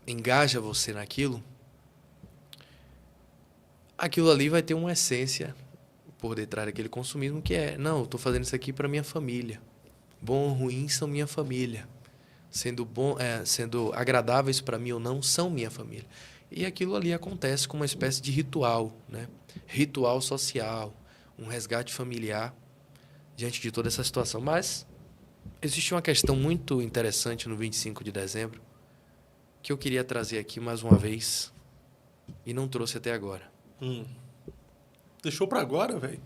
Engaja você naquilo. Aquilo ali vai ter uma essência por detrás daquele consumismo que é, não, eu estou fazendo isso aqui para minha família. Bom ou ruim são minha família. Sendo agradáveis para mim ou não, são minha família. E aquilo ali acontece como uma espécie de ritual, né? Ritual social, um resgate familiar diante de toda essa situação. Mas existe uma questão muito interessante no 25 de dezembro que eu queria trazer aqui mais uma vez e não trouxe até agora. Deixou para agora, velho?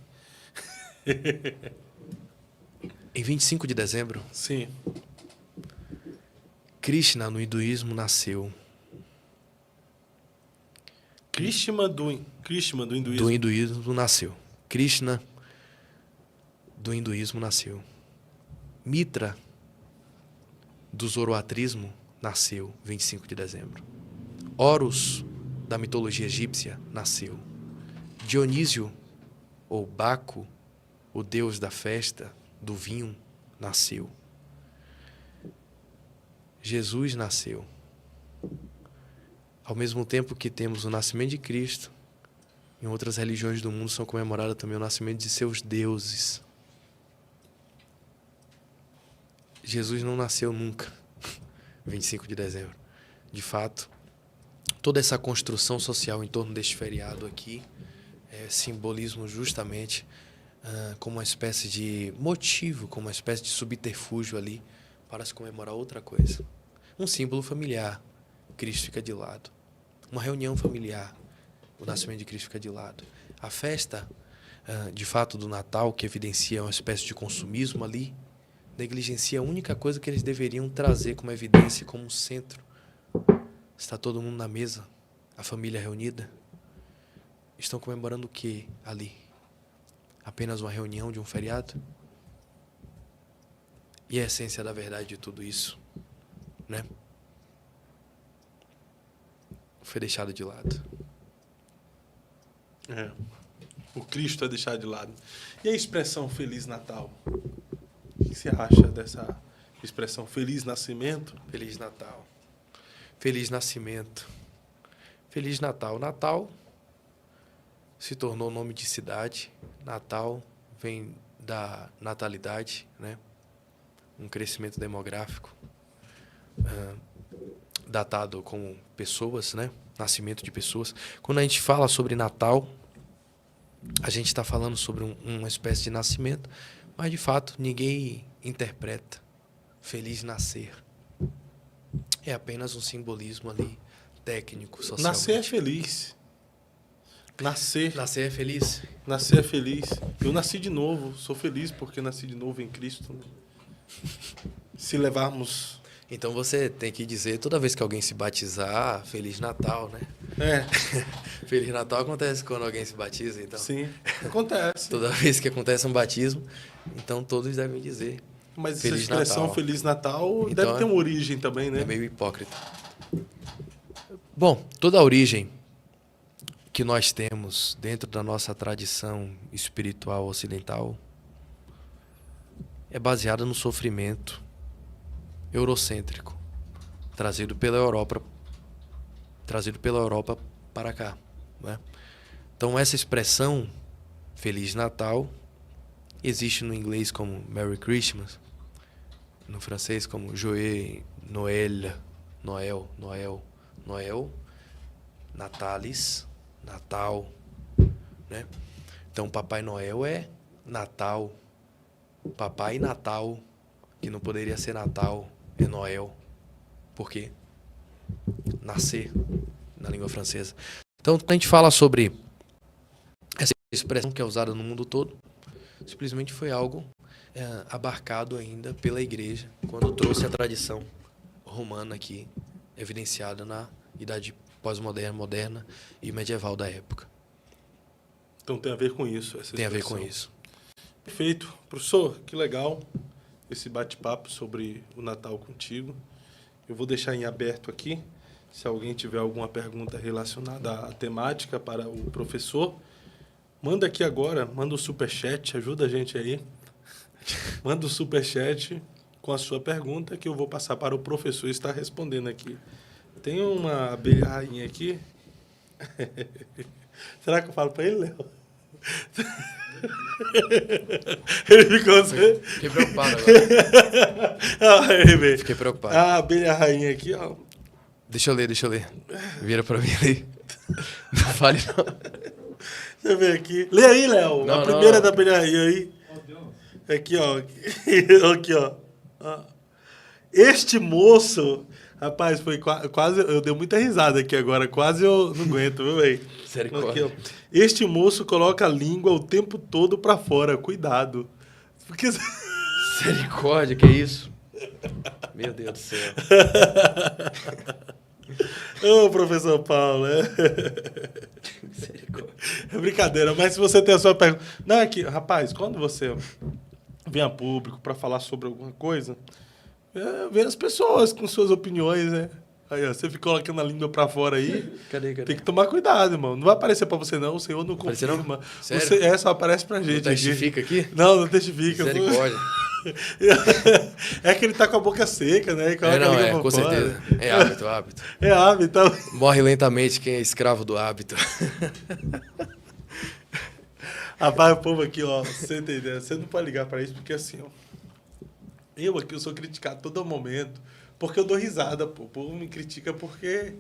Em 25 de dezembro, Sim. Krishna no hinduísmo nasceu. Krishna do hinduísmo. Do hinduísmo nasceu. Krishna do hinduísmo nasceu. Mitra do zoroatrismo nasceu 25 de dezembro. Horus da mitologia egípcia nasceu. Dionísio ou Baco, o deus da festa, do vinho, nasceu. Jesus nasceu. Ao mesmo tempo que temos o nascimento de Cristo, em outras religiões do mundo são comemoradas também o nascimento de seus deuses. Jesus não nasceu nunca, 25 de dezembro. De fato, toda essa construção social em torno deste feriado aqui é simbolismo justamente como uma espécie de motivo, como uma espécie de subterfúgio ali para se comemorar outra coisa. Um símbolo familiar, Cristo fica de lado. Uma reunião familiar, o nascimento de Cristo fica de lado. A festa, de fato, do Natal, que evidencia uma espécie de consumismo ali, negligencia a única coisa que eles deveriam trazer como evidência, como centro. Está todo mundo na mesa, a família reunida. Estão comemorando o que ali? Apenas uma reunião de um feriado? E a essência da verdade de tudo isso, né? Foi deixado de lado. O Cristo é deixado de lado. E a expressão Feliz Natal? O que você acha dessa expressão Feliz Nascimento? Feliz Natal. Feliz Nascimento. Feliz Natal. Natal se tornou nome de cidade. Natal vem da natalidade, né? Um crescimento demográfico datado como pessoas, né? Nascimento de pessoas. Quando a gente fala sobre Natal, a gente está falando sobre uma espécie de nascimento, mas de fato ninguém interpreta feliz nascer. É apenas um simbolismo ali técnico, social. Nascer é feliz. Nascer é feliz? Nascer é feliz. Eu nasci de novo. Sou feliz porque nasci de novo em Cristo. Né? Se levarmos... Então você tem que dizer, toda vez que alguém se batizar, Feliz Natal, né? Feliz Natal acontece quando alguém se batiza, então. Sim, acontece. Toda vez que acontece um batismo, então todos devem dizer Mas Feliz essa expressão Natal. Feliz Natal Então, deve ter uma origem também, né? É meio hipócrita. Bom, toda a origem que nós temos dentro da nossa tradição espiritual ocidental é baseada no sofrimento eurocêntrico trazido pela Europa para cá, né? Então essa expressão Feliz Natal existe no inglês como Merry Christmas, no francês como Joyeux Noël, Noel, Natalis, Natal, né? Então Papai Noel é Natal, Papai Natal, que não poderia ser Natal, é Noel. Por quê? Nascer, na língua francesa. Então, quando a gente fala sobre essa expressão que é usada no mundo todo, simplesmente foi algo abarcado ainda pela igreja, quando trouxe a tradição romana aqui, evidenciada na idade pós-moderna, moderna e medieval da época. Então tem a ver com isso. Essa Tem a ver expressão. com isso. Perfeito. Professor, que legal esse bate-papo sobre o Natal contigo. Eu vou deixar em aberto aqui, se alguém tiver alguma pergunta relacionada à temática para o professor, manda aqui agora, manda o superchat, ajuda a gente aí. Manda o superchat com a sua pergunta que eu vou passar para o professor estar respondendo aqui. Tem uma abelha rainha aqui. Será que eu falo para ele, Léo? Ele ficou assim. Fiquei preocupado agora. Fiquei preocupado. A abelha rainha aqui, ó. Deixa eu ler. Vira pra mim ali. Não fale não. Você vê aqui. Lê aí, Léo. A primeira da abelha rainha aí. Aqui, ó. Aqui, ó. Este moço... Rapaz, foi quase... Eu dei muita risada aqui agora. Quase eu não aguento, viu, velho? Misericórdia. Este moço coloca a língua o tempo todo pra fora. Cuidado. Porque... Misericórdia, que isso? Meu Deus do céu. Ô, professor Paulo. É brincadeira, mas se você tem a sua pergunta... Não, é que, rapaz, quando você vem a público para falar sobre alguma coisa, vem as pessoas com suas opiniões, né? Aí, ó, você fica colocando a língua pra fora aí. Cadê? Tem que tomar cuidado, irmão. Não vai aparecer pra você, não. O Senhor não Aparecer confirma. não? Sério? Só aparece pra gente. Não testifica aqui? Não testifica. Misericórdia. É que ele tá com a boca seca, né? E coloca a língua pra com fora. certeza. É hábito, hábito. É hábito, então. Morre lentamente quem é escravo do hábito. Rapaz, o povo aqui, ó, você tem ideia, você não pode ligar pra isso, porque assim, ó, eu aqui, eu sou criticado todo momento, porque eu dou risada, pô. O povo me critica porque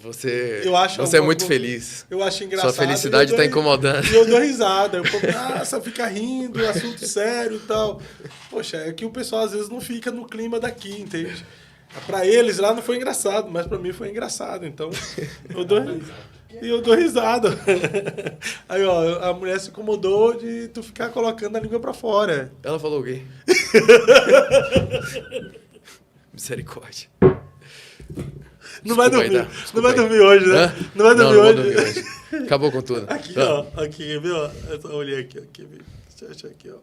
Você eu acho é muito feliz. eu acho engraçado. Sua felicidade tá incomodando. E eu dou risada. O povo, nossa, fica rindo, assunto sério e tal. Poxa, é que o pessoal às vezes não fica no clima daqui, entende? Pra eles lá não foi engraçado, mas pra mim foi engraçado, então eu dou risada. Aí, ó, a mulher se incomodou de tu ficar colocando a língua pra fora. Ela falou o quê? Misericórdia. Não vai Desculpa aí, dormir. tá? Não Desculpa vai aí. dormir hoje, né? Hã? Não vai dormir não hoje. vou dormir hoje. Acabou com tudo. Aqui, Ah. ó. Aqui, viu? Eu olhei aqui, viu? Deixa eu achar aqui, ó.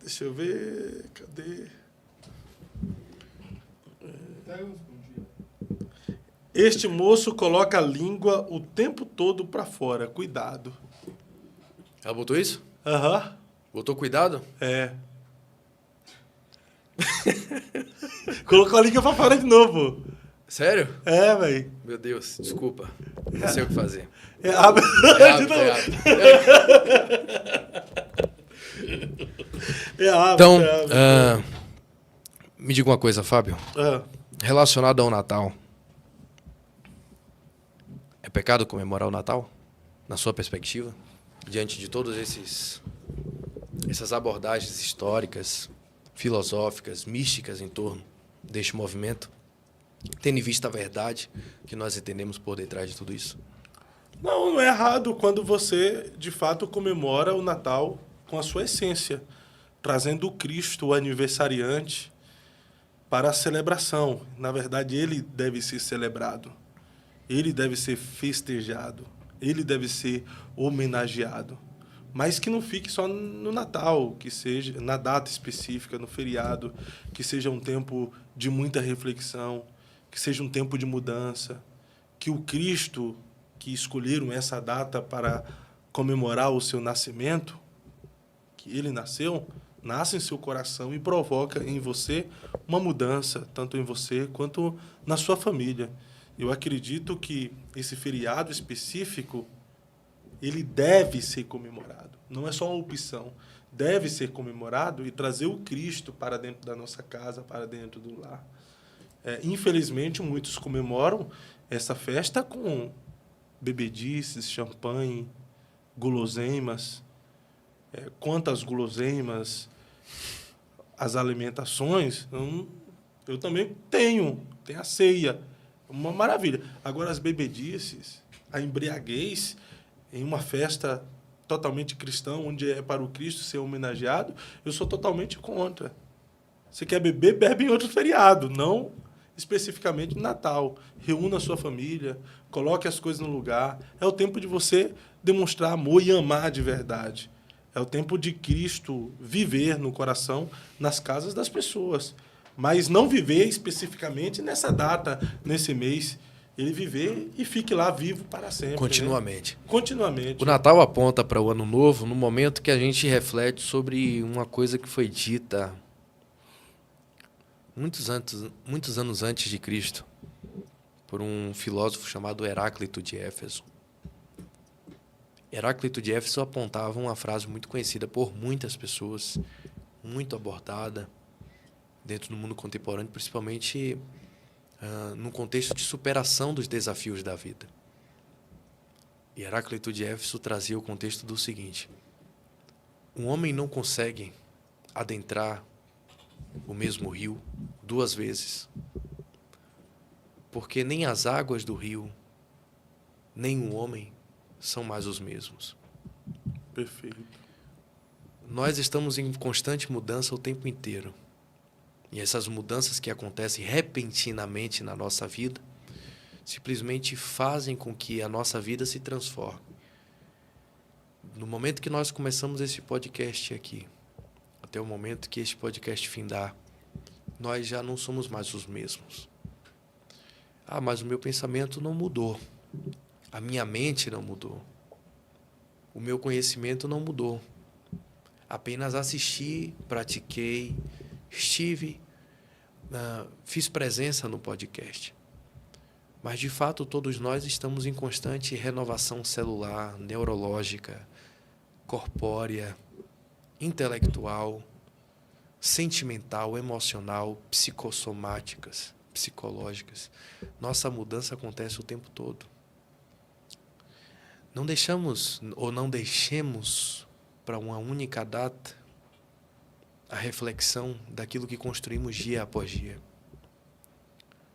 Deixa eu ver. Cadê? Este moço coloca a língua o tempo todo pra fora. Cuidado. Ela botou isso? Aham. Botou cuidado? É. Colocou a língua pra fora de novo. Sério? É, velho. Meu Deus, desculpa. Não sei o que fazer. É hábito. É hábito, é hábito. É hábito. Então, é hábito. me diga uma coisa, Fábio. Ah. Relacionado ao Natal, é pecado comemorar o Natal? Na sua perspectiva? Diante de todas essas abordagens históricas, filosóficas, místicas em torno deste movimento, tendo em vista a verdade que nós entendemos por detrás de tudo isso? Não é errado quando você, de fato, comemora o Natal com a sua essência, trazendo o Cristo, o aniversariante, para a celebração. Na verdade, ele deve ser celebrado, ele deve ser festejado, ele deve ser homenageado. Mas que não fique só no Natal, que seja na data específica, no feriado, que seja um tempo de muita reflexão, que seja um tempo de mudança, que o Cristo que escolheram essa data para comemorar o seu nascimento, que ele nasceu, nasce em seu coração e provoca em você uma mudança, tanto em você quanto na sua família. Eu acredito que esse feriado específico, ele deve ser comemorado. Não é só uma opção. Deve ser comemorado e trazer o Cristo para dentro da nossa casa, para dentro do lar. Infelizmente, muitos comemoram essa festa com bebedices, champanhe, guloseimas. Quantas guloseimas, as alimentações, eu também tenho a ceia, uma maravilha. Agora, as bebedices, a embriaguez em uma festa totalmente cristã, onde é para o Cristo ser homenageado, eu sou totalmente contra. Você quer beber, bebe em outro feriado, não especificamente no Natal. Reúna a sua família, coloque as coisas no lugar. É o tempo de você demonstrar amor e amar de verdade. É o tempo de Cristo viver no coração, nas casas das pessoas. Mas não viver especificamente nessa data, nesse mês. Ele viver e fique lá vivo para sempre. Continuamente. Né? Continuamente. O Natal aponta para o Ano Novo no momento que a gente reflete sobre uma coisa que foi dita muitos anos antes de Cristo por um filósofo chamado Heráclito de Éfeso. Heráclito de Éfeso apontava uma frase muito conhecida por muitas pessoas, muito abordada dentro do mundo contemporâneo, principalmente no contexto de superação dos desafios da vida. E Heráclito de Éfeso trazia o contexto do seguinte: um homem não consegue adentrar o mesmo rio 2 vezes, porque nem as águas do rio, nem o homem são mais os mesmos. Perfeito. Nós estamos em constante mudança o tempo inteiro. E essas mudanças que acontecem repentinamente na nossa vida simplesmente fazem com que a nossa vida se transforme. No momento que nós começamos esse podcast aqui, até o momento que este podcast findar, nós já não somos mais os mesmos. Ah, mas o meu pensamento não mudou. A minha mente não mudou. O meu conhecimento não mudou. Apenas assisti, pratiquei, estive, fiz presença no podcast. Mas, de fato, todos nós estamos em constante renovação celular, neurológica, corpórea, intelectual, sentimental, emocional, psicossomáticas, psicológicas. Nossa mudança acontece o tempo todo. Não deixemos para uma única data a reflexão daquilo que construímos dia após dia.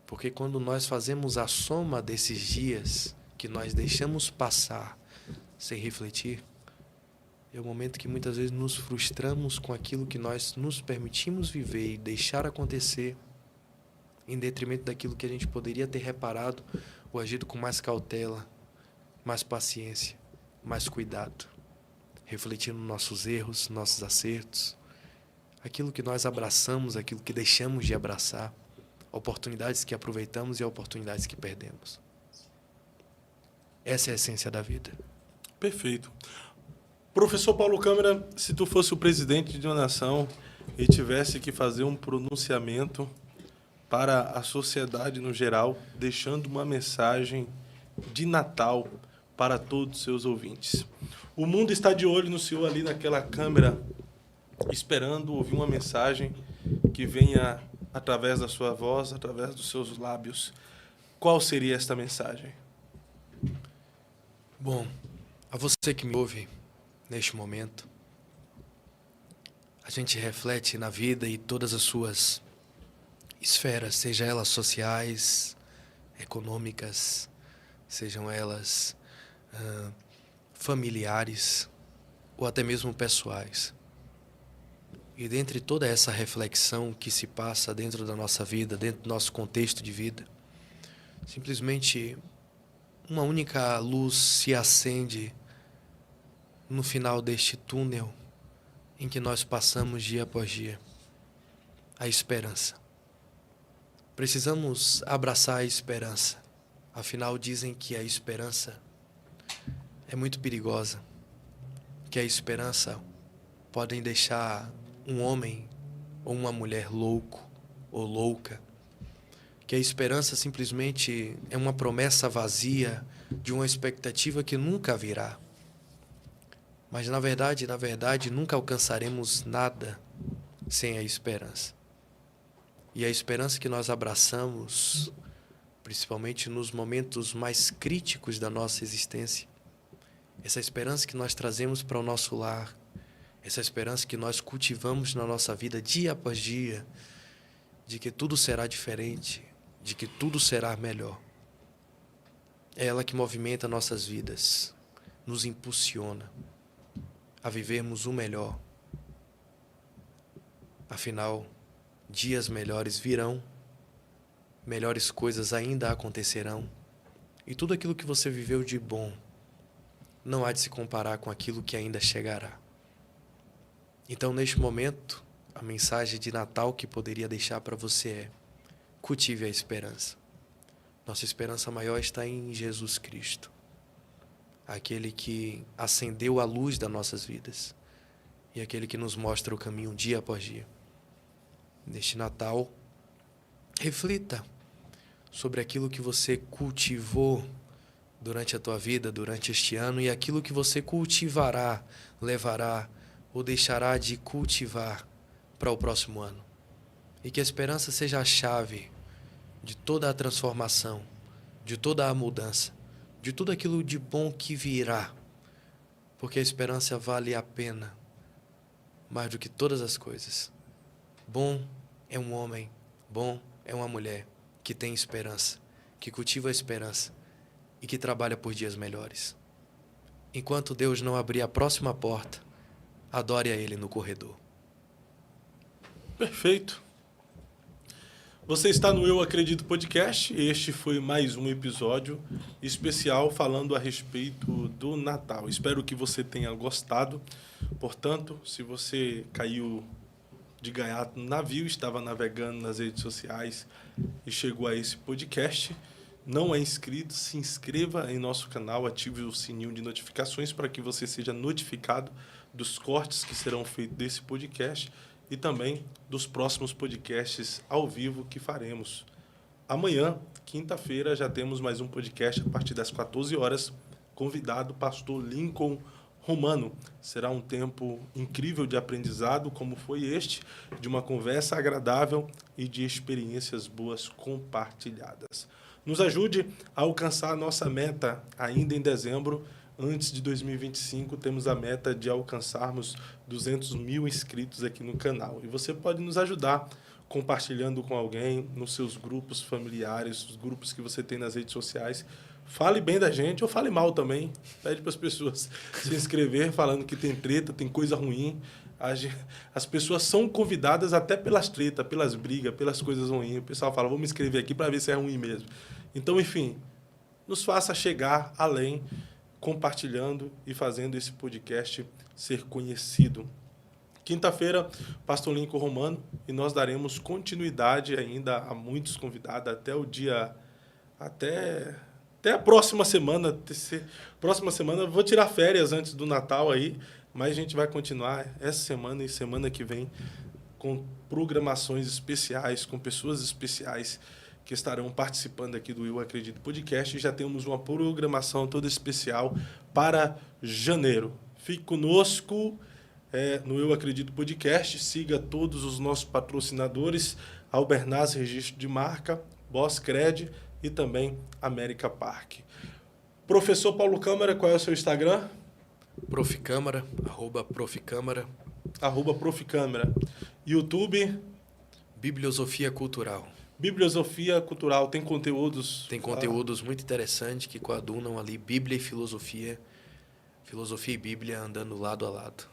Porque quando nós fazemos a soma desses dias que nós deixamos passar sem refletir, é o momento que muitas vezes nos frustramos com aquilo que nós nos permitimos viver e deixar acontecer, em detrimento daquilo que a gente poderia ter reparado ou agido com mais cautela, mais paciência, mais cuidado, refletindo nossos erros, nossos acertos, aquilo que nós abraçamos, aquilo que deixamos de abraçar, oportunidades que aproveitamos e oportunidades que perdemos. Essa é a essência da vida. Perfeito. Professor Paulo Câmara, se tu fosse o presidente de uma nação e tivesse que fazer um pronunciamento para a sociedade no geral, deixando uma mensagem de Natal para todos os seus ouvintes. O mundo está de olho no senhor ali naquela câmera, esperando ouvir uma mensagem que venha através da sua voz, através dos seus lábios. Qual seria esta mensagem? Bom, a você que me ouve neste momento, a gente reflete na vida e todas as suas esferas, sejam elas sociais, econômicas, sejam elas familiares ou até mesmo pessoais. E dentre toda essa reflexão que se passa dentro da nossa vida, dentro do nosso contexto de vida, simplesmente uma única luz se acende no final deste túnel em que nós passamos dia após dia: a esperança. Precisamos abraçar a esperança. Afinal, dizem que a esperança é muito perigosa, que a esperança pode deixar um homem ou uma mulher louco ou louca, que a esperança simplesmente é uma promessa vazia de uma expectativa que nunca virá. Mas na verdade, nunca alcançaremos nada sem a esperança. E a esperança que nós abraçamos, principalmente nos momentos mais críticos da nossa existência, essa esperança que nós trazemos para o nosso lar, essa esperança que nós cultivamos na nossa vida dia após dia, de que tudo será diferente, de que tudo será melhor. É ela que movimenta nossas vidas, nos impulsiona a vivermos o melhor. Afinal, dias melhores virão, melhores coisas ainda acontecerão, e tudo aquilo que você viveu de bom não há de se comparar com aquilo que ainda chegará. Então, neste momento, a mensagem de Natal que poderia deixar para você é: cultive a esperança. Nossa esperança maior está em Jesus Cristo, aquele que acendeu a luz das nossas vidas e aquele que nos mostra o caminho dia após dia. Neste Natal, reflita sobre aquilo que você cultivou durante a tua vida, durante este ano, e aquilo que você cultivará, levará ou deixará de cultivar para o próximo ano. E que a esperança seja a chave de toda a transformação, de toda a mudança, de tudo aquilo de bom que virá. Porque a esperança vale a pena mais do que todas as coisas. Bom é um homem, bom é uma mulher que tem esperança, que cultiva a esperança e que trabalha por dias melhores. Enquanto Deus não abrir a próxima porta, adore a Ele no corredor. Perfeito. Você está no Eu Acredito Podcast. Este foi mais um episódio especial falando a respeito do Natal. Espero que você tenha gostado. Portanto, se você caiu de gaiato no navio, estava navegando nas redes sociais e chegou a esse podcast. Não é inscrito, se inscreva em nosso canal, ative o sininho de notificações para que você seja notificado dos cortes que serão feitos desse podcast e também dos próximos podcasts ao vivo que faremos. Amanhã, quinta-feira, já temos mais um podcast a partir das 14 horas. Convidado, pastor Lincoln Romano. Será um tempo incrível de aprendizado, como foi este, de uma conversa agradável e de experiências boas compartilhadas. Nos ajude a alcançar a nossa meta ainda em dezembro. Antes de 2025, temos a meta de alcançarmos 200 mil inscritos aqui no canal. E você pode nos ajudar compartilhando com alguém nos seus grupos familiares, os grupos que você tem nas redes sociais. Fale bem da gente ou fale mal também. Pede para as pessoas se inscrever falando que tem treta, tem coisa ruim. As pessoas são convidadas até pelas tretas, pelas brigas, pelas coisas ruins. O pessoal fala, vou me inscrever aqui para ver se é ruim mesmo. Então, enfim, nos faça chegar além, compartilhando e fazendo esse podcast ser conhecido. Quinta-feira, pastor Lincoln Romano, e nós daremos continuidade ainda a muitos convidados até o dia... Até a próxima semana. Próxima semana, vou tirar férias antes do Natal aí, mas a gente vai continuar essa semana e semana que vem com programações especiais, com pessoas especiais que estarão participando aqui do Eu Acredito Podcast. E já temos uma programação toda especial para janeiro. Fique conosco no Eu Acredito Podcast. Siga todos os nossos patrocinadores, Albernaz Registro de Marca, Boss Cred e também América Park. Professor Paulo Câmara, qual é o seu Instagram? Proficâmara, @Proficâmara. @Proficâmara. YouTube? Bibliosofia Cultural. Bibliosofia Cultural. Tem conteúdos? Tem conteúdos muito interessantes que coadunam ali Bíblia e filosofia. Filosofia e Bíblia andando lado a lado.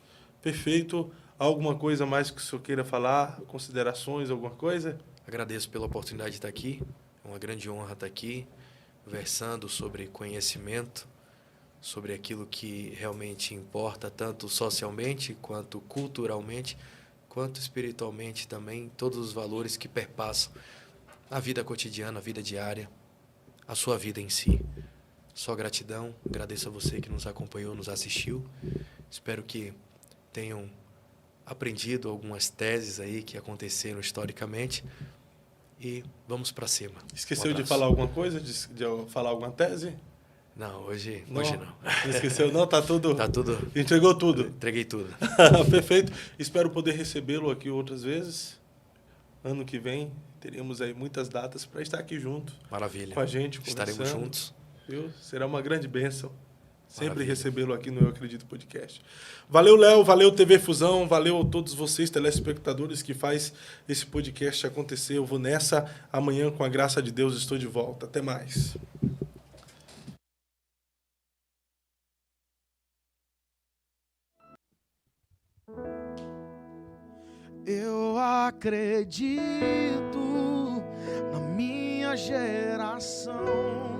Perfeito. Alguma coisa mais que o senhor queira falar? Considerações, alguma coisa? Agradeço pela oportunidade de estar aqui. É uma grande honra estar aqui, versando sobre conhecimento, sobre aquilo que realmente importa, tanto socialmente, quanto culturalmente, quanto espiritualmente também, todos os valores que perpassam a vida cotidiana, a vida diária, a sua vida em si. Só gratidão, agradeço a você que nos acompanhou, nos assistiu. Espero que tenham aprendido algumas teses aí que aconteceram historicamente. E vamos para cima. Esqueceu de falar alguma coisa? De falar alguma tese? Não, hoje não. Não esqueceu não? Tá tudo... Tá tudo... Entregou tudo? Entreguei tudo. Perfeito. Espero poder recebê-lo aqui outras vezes. Ano que vem, teremos aí muitas datas para estar aqui junto. Maravilha. Com a gente, conversando. Estaremos juntos. Viu? Será uma grande bênção. Sempre Maravilha. recebê-lo aqui no Eu Acredito Podcast. Valeu, Léo. Valeu, TV Fusão. Valeu a todos vocês, telespectadores, que faz esse podcast acontecer. Eu vou nessa. Amanhã, com a graça de Deus, estou de volta. Até mais. Eu acredito na minha geração.